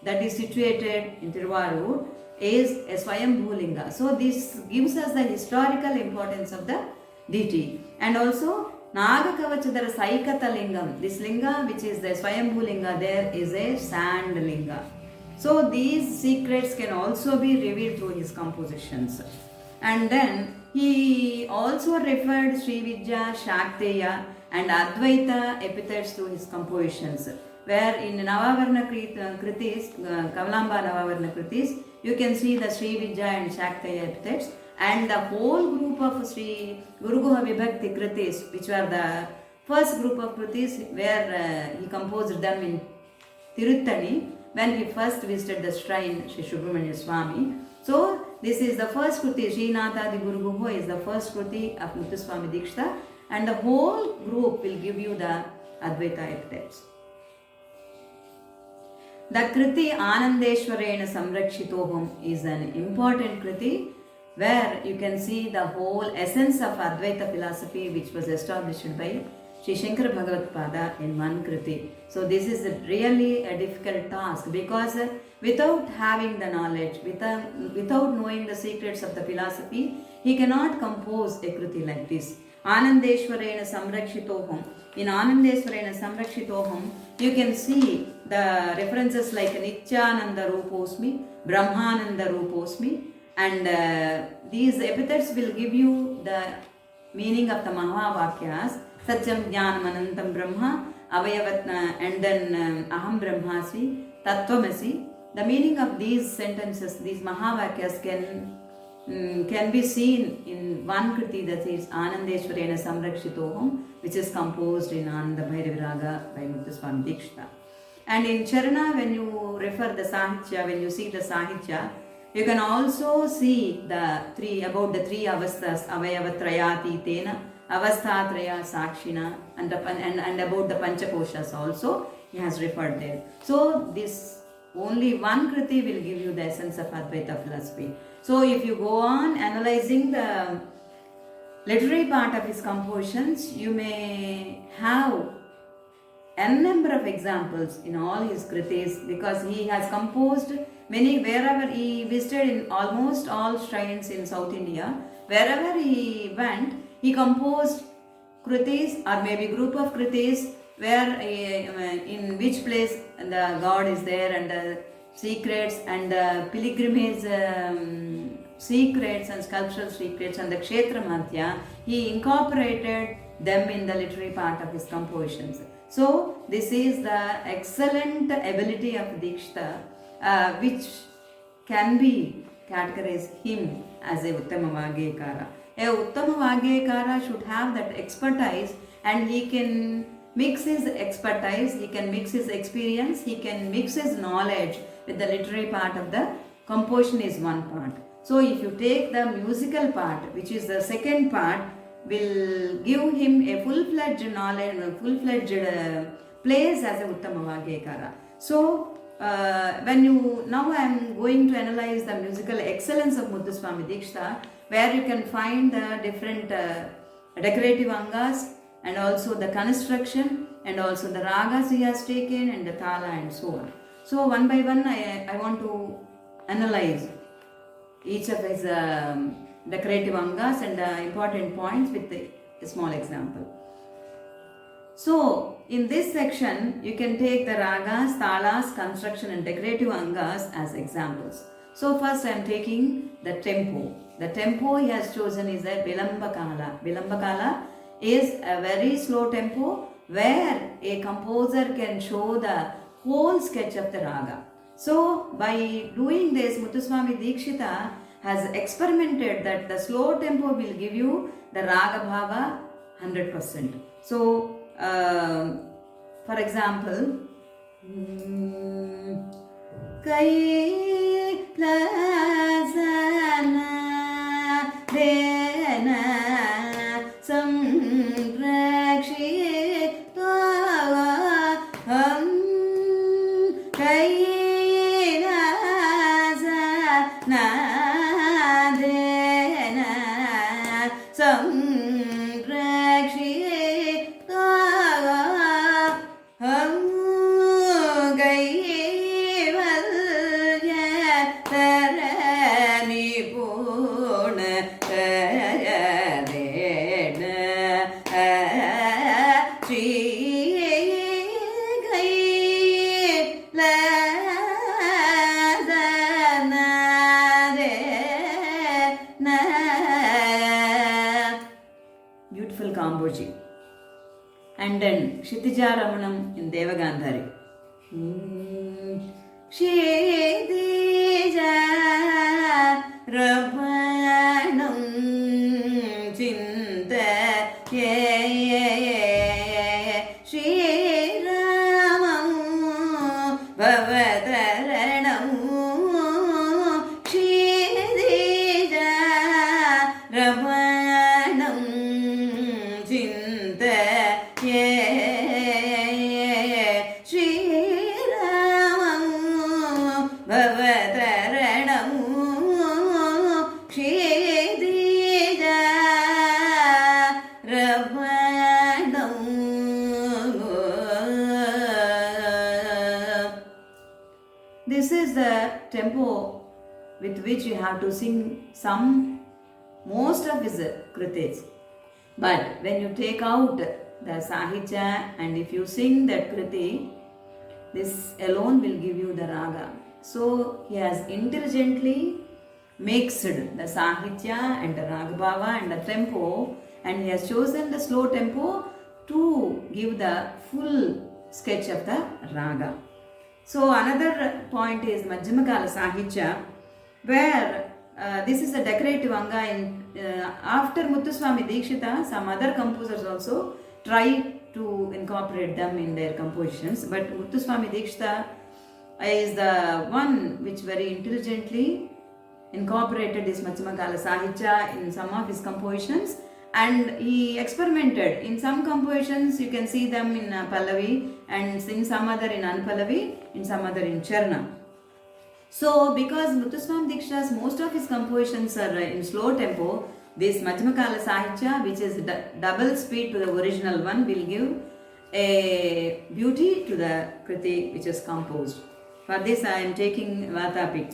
that is situated in Tiruvarur is a Swayambhulinga. So this gives us the historical importance of the deity. And also Naga Kavachadara Saikatalingam, this linga which is the Swayambhulinga, there is a sand linga. So these secrets can also be revealed through his compositions. And then he also referred Sri Vidya, Shakteya and Advaita epithets to his compositions, where in Navavarna Kritis, Kavalamba Navavarna Kritis, you can see the Sri Vidya and Shakteya epithets, and the whole group of Sri Guruguha Vibhakti Kritis, which were the first group of Kritis where he composed them in Tiruttani when he first visited the shrine Sri Subramanya Swami. So this is the first Kruti, Srinatha Adi Guruguha is the first Kruti of Muthuswami Dikshita, and the whole group will give you the Advaita epithets. The Kriti Anandeshwarena Samrakshitoham is an important Kriti where you can see the whole essence of Advaita philosophy which was established by Sri Shankara Bhagavad Pada in one Kriti. So this is really a difficult task because without having the knowledge, without knowing the secrets of the philosophy, he cannot compose a Kriti like this. Anandeshwarena Samrakshitoham. In Anandeshwarena Samrakshitoham, you can see the references like Nityananda Ruposmi, Brahmananda Ruposmi, and these epithets will give you the meaning of the Mahavakyas. Satyam Jnanam Anantam Brahma, Avayavatna, and then Aham Brahmasmi, Tattvamasi. The meaning of these sentences, these Mahavakyas can be seen in one Kriti, that is Anandeshwarena Samrakshitoham, which is composed in Ananda Bhairavi Raga by Muthuswami Dikshita. And in Charana, when you refer the Sahitya, when you see the Sahitya, you can also see about the three avasthas, Avayavatrayati Tena, Avasthatraya Sakshina, and about the Panchakoshas also, he has referred there. So this only one Kriti will give you the essence of Advaita philosophy. So if you go on analyzing the literary part of his compositions, you may have n number of examples in all his Kritis, because he has composed many, wherever he visited in almost all shrines in South India, wherever he went, he composed Kritis or maybe group of Kritis where in which place the God is there, and the secrets and the pilgrimage secrets and sculptural secrets and the Kshetra Madhya, he incorporated them in the literary part of his compositions. So this is the excellent ability of Dikshita, which can be categorized him as a Uttama Vagyekara. A Uttama Vagyekara should have that expertise, and he can mix his expertise, he can mix his experience, he can mix his knowledge with the literary part of the composition is one part. So if you take the musical part, which is the second part, will give him a full-fledged knowledge, a full-fledged place as a Uttama Vagyekara. So now I am going to analyze the musical excellence of Muthuswami Dikshita, where you can find the different decorative angas, and also the construction, and also the ragas he has taken, and the thala, and so on. So one by one I want to analyze each of his decorative angas and important points with a small example. So in this section you can take the ragas, talas, construction and decorative angas as examples. So first I am taking the tempo. The tempo he has chosen is a Vilambakala. Vilambakala is a very slow tempo where a composer can show the whole sketch of the raga. So by doing this, Muthuswami Dikshita has experimented that the slow tempo will give you the raga bhava 100%. So for example, Kai Plazana Dena beautiful Kamboji. And then Kshitija Ramanam in Devagandhari. Kshitija Ramanam Chinta Shri Ramam Bhavataranam Kshitija Ramanam Chinta Shri Ramam tempo with which you have to sing most of his kritis. But when you take out the sahitya and if you sing that kriti, this alone will give you the raga. So he has intelligently mixed the sahitya and the ragabhava and the tempo, and he has chosen the slow tempo to give the full sketch of the raga. So another point is Madhyamakala Sahitya, where this is a decorative anga. After Muthuswami Dikshita, some other composers also try to incorporate them in their compositions, but Muthuswami Dikshita is the one which very intelligently incorporated this Madhyamakala Sahitya in some of his compositions, and he experimented. In some compositions you can see them in Pallavi, and in some other in Anupallavi, in some other in Charna. So because Muthuswami Dikshita's most of his compositions are in slow tempo, this Madhyamakala Sahitya, which is double speed to the original one, will give a beauty to the kriti which is composed. For this I am taking Vatapi.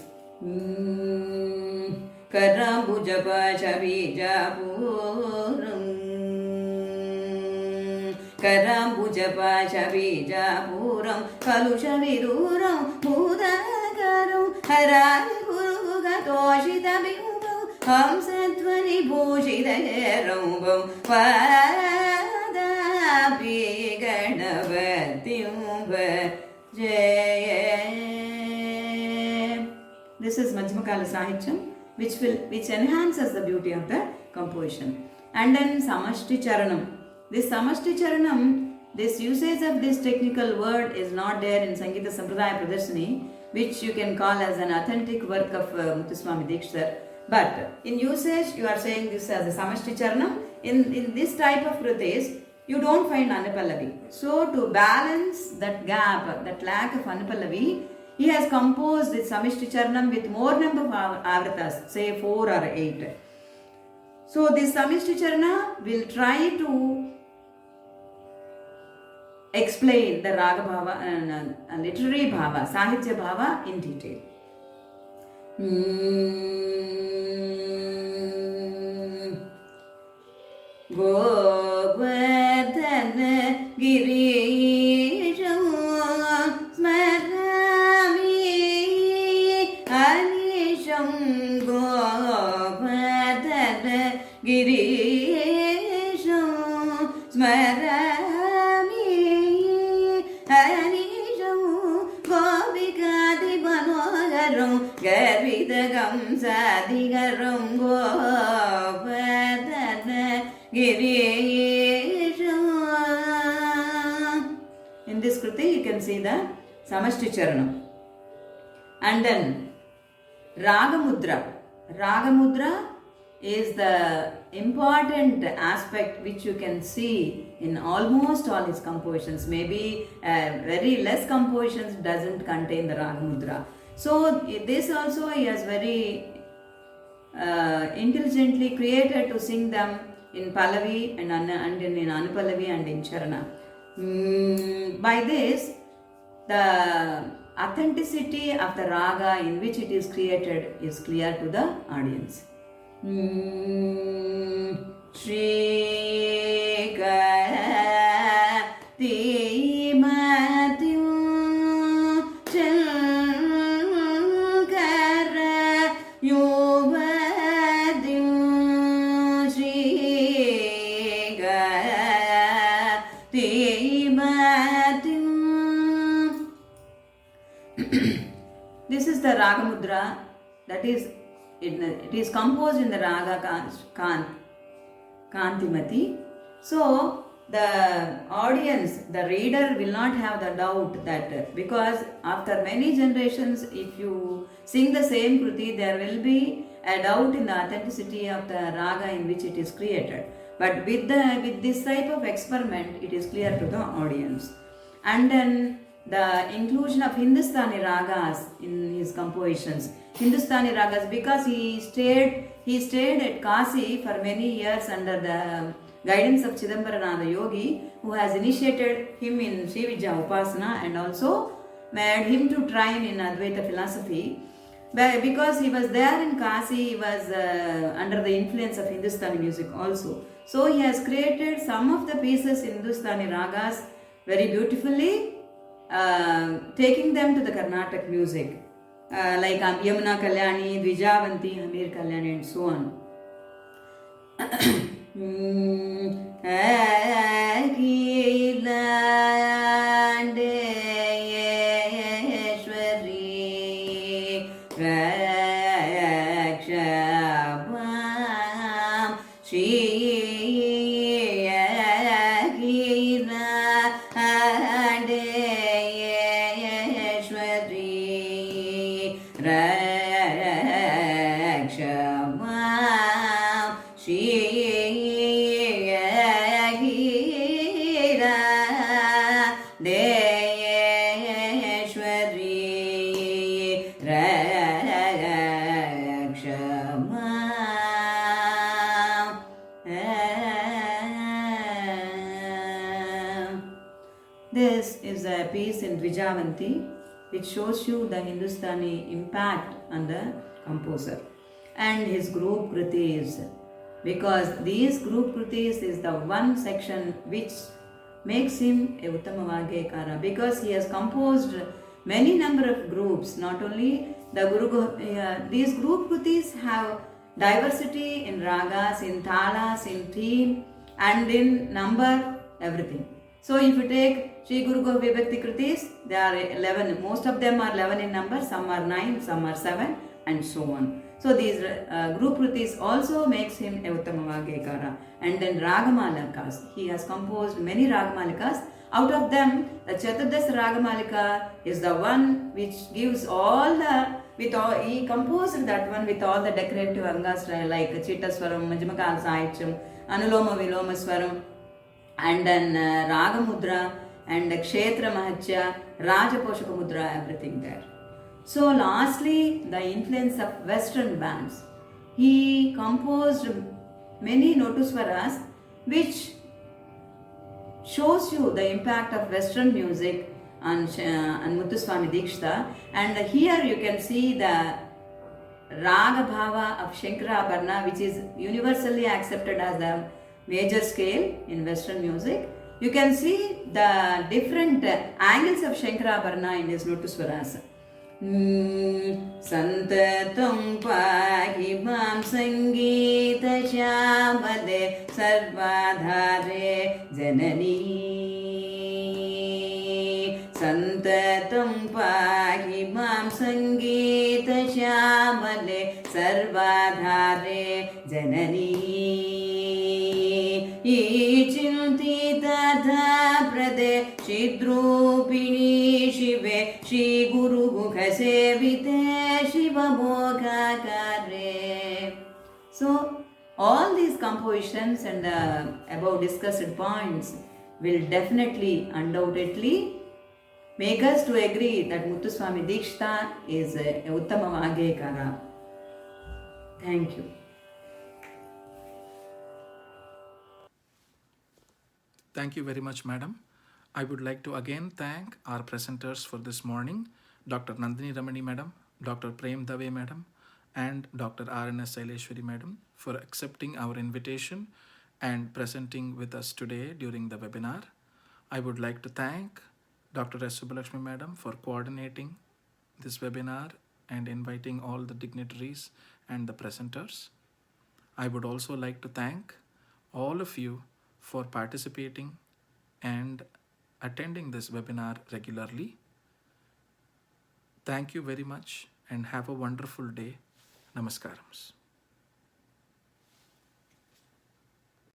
Karambuja Chavijapuram Karambuja Chavijapuram Kalusha Viduram Mudakaram Harari Puruga Toshita Bimbam Hamsatvani Bhushita Rambam Padapi Ganavatyumba Jaya. This is Madhyamakala Sahityam, which enhances the beauty of the composition. And then Samashti Charanam. This Samashti Charanam, this usage of this technical word is not there in Sangeeta Sampradaya Pradarshani, which you can call as an authentic work of Muthuswami Dikshita. But in usage, you are saying this as a Samashti Charanam. In this type of kritis, you don't find Anupallavi. So to balance that gap, that lack of Anupallavi, he has composed this Samishti Charanam with more number of avratas, say 4 or 8. So this Samishti Charana will try to explain the Raga Bhava and literary Bhava, Sahitya Bhava in detail. Govardhana Girisham Smarami Anisham Govardhana Girisham Smarami Anisham Gopikadi Manogaram Garvidagam Sadigaram Govardhana Girisham. In this kriti you can see the Samashti Charanam. And then Ragamudra. Ragamudra is the important aspect which you can see in almost all his compositions. Maybe very less compositions doesn't contain the Ragamudra. So this also he has very intelligently created to sing them in Pallavi and in Anupallavi and in Charana. By this, the authenticity of the raga in which it is created is clear to the audience. Shri Karti Matyu Shankara Yuvadyu Shri Karti Matyu. This is the Ragamudra, that is, it is composed in the Raga Kantimati. So the audience, the reader will not have the doubt that because after many generations, if you sing the same Kruti, there will be a doubt in the authenticity of the Raga in which it is created. But with this type of experiment, it is clear to the audience. And then the inclusion of Hindustani ragas in his compositions. Hindustani ragas, because he stayed at Kasi for many years under the guidance of Chidambaranatha Yogi, who has initiated him in Sri Vidya Upasana and also made him to train in Advaita philosophy. because he was there in Kasi, he was under the influence of Hindustani music also. So he has created some of the pieces in Hindustani ragas very beautifully, taking them to the Carnatic music, like Yamuna Kalyani, Dvijavanti, Hamir Kalyani, and so on. This is a piece in Dvijavanti which shows you the Hindustani impact on the composer and his group kritis, because these group kritis is the one section which makes him a Uttama Vagyekara, because he has composed many number of groups. Not only the these group kritis have diversity in ragas, in talas, in theme, and in number, everything. So if you take Sri Guru Goh Vibhakti Kritis, there are 11. Most of them are 11 in number, some are 9, some are 7, and so on. So these group kritis also makes him a Uttama Vagyekara. And then Ragamalikas, he has composed many Ragamalikas. Out of them, the Chaturdas Ragamalika is the one which gives all the, he composed that one with all the decorative angas like Chittaswaram, Majmakal Saicham, Anuloma Viloma Swaram, and then Ragamudra and Kshetra Mahachya, Rajaposhaka Mudra, everything there. So lastly, the influence of Western bands. He composed many Notuswaras which shows you the impact of Western music on Muthuswami Dikshita. And here you can see the Raga Bhava of Shankarabharana, which is universally accepted as the major scale in Western music. You can see the different angles of Shankarabharana in his Notuswaras. Santatam pahi mam sangita shyamade sarvadhare janani. Santatam pahi mam sangita shyamade sarvadhare janani. Chintita prade shidrupini shive Shri Guru Mukha Sevite Shiva Mokha Kare. So all these compositions and above discussed points will definitely, undoubtedly make us to agree that Muthuswami Dikshita is a Uttama Vagyekara. Thank you. Thank you very much, madam. I would like to again thank our presenters for this morning, Dr. Nandini Ramani madam, Dr. Prem Dave madam, and Dr. R.N.S. Saileshwari madam for accepting our invitation and presenting with us today during the webinar. I would like to thank Dr. S. Subbalakshmi madam for coordinating this webinar and inviting all the dignitaries and the presenters. I would also like to thank all of you for participating and attending this webinar regularly. Thank you very much and have a wonderful day. Namaskarams.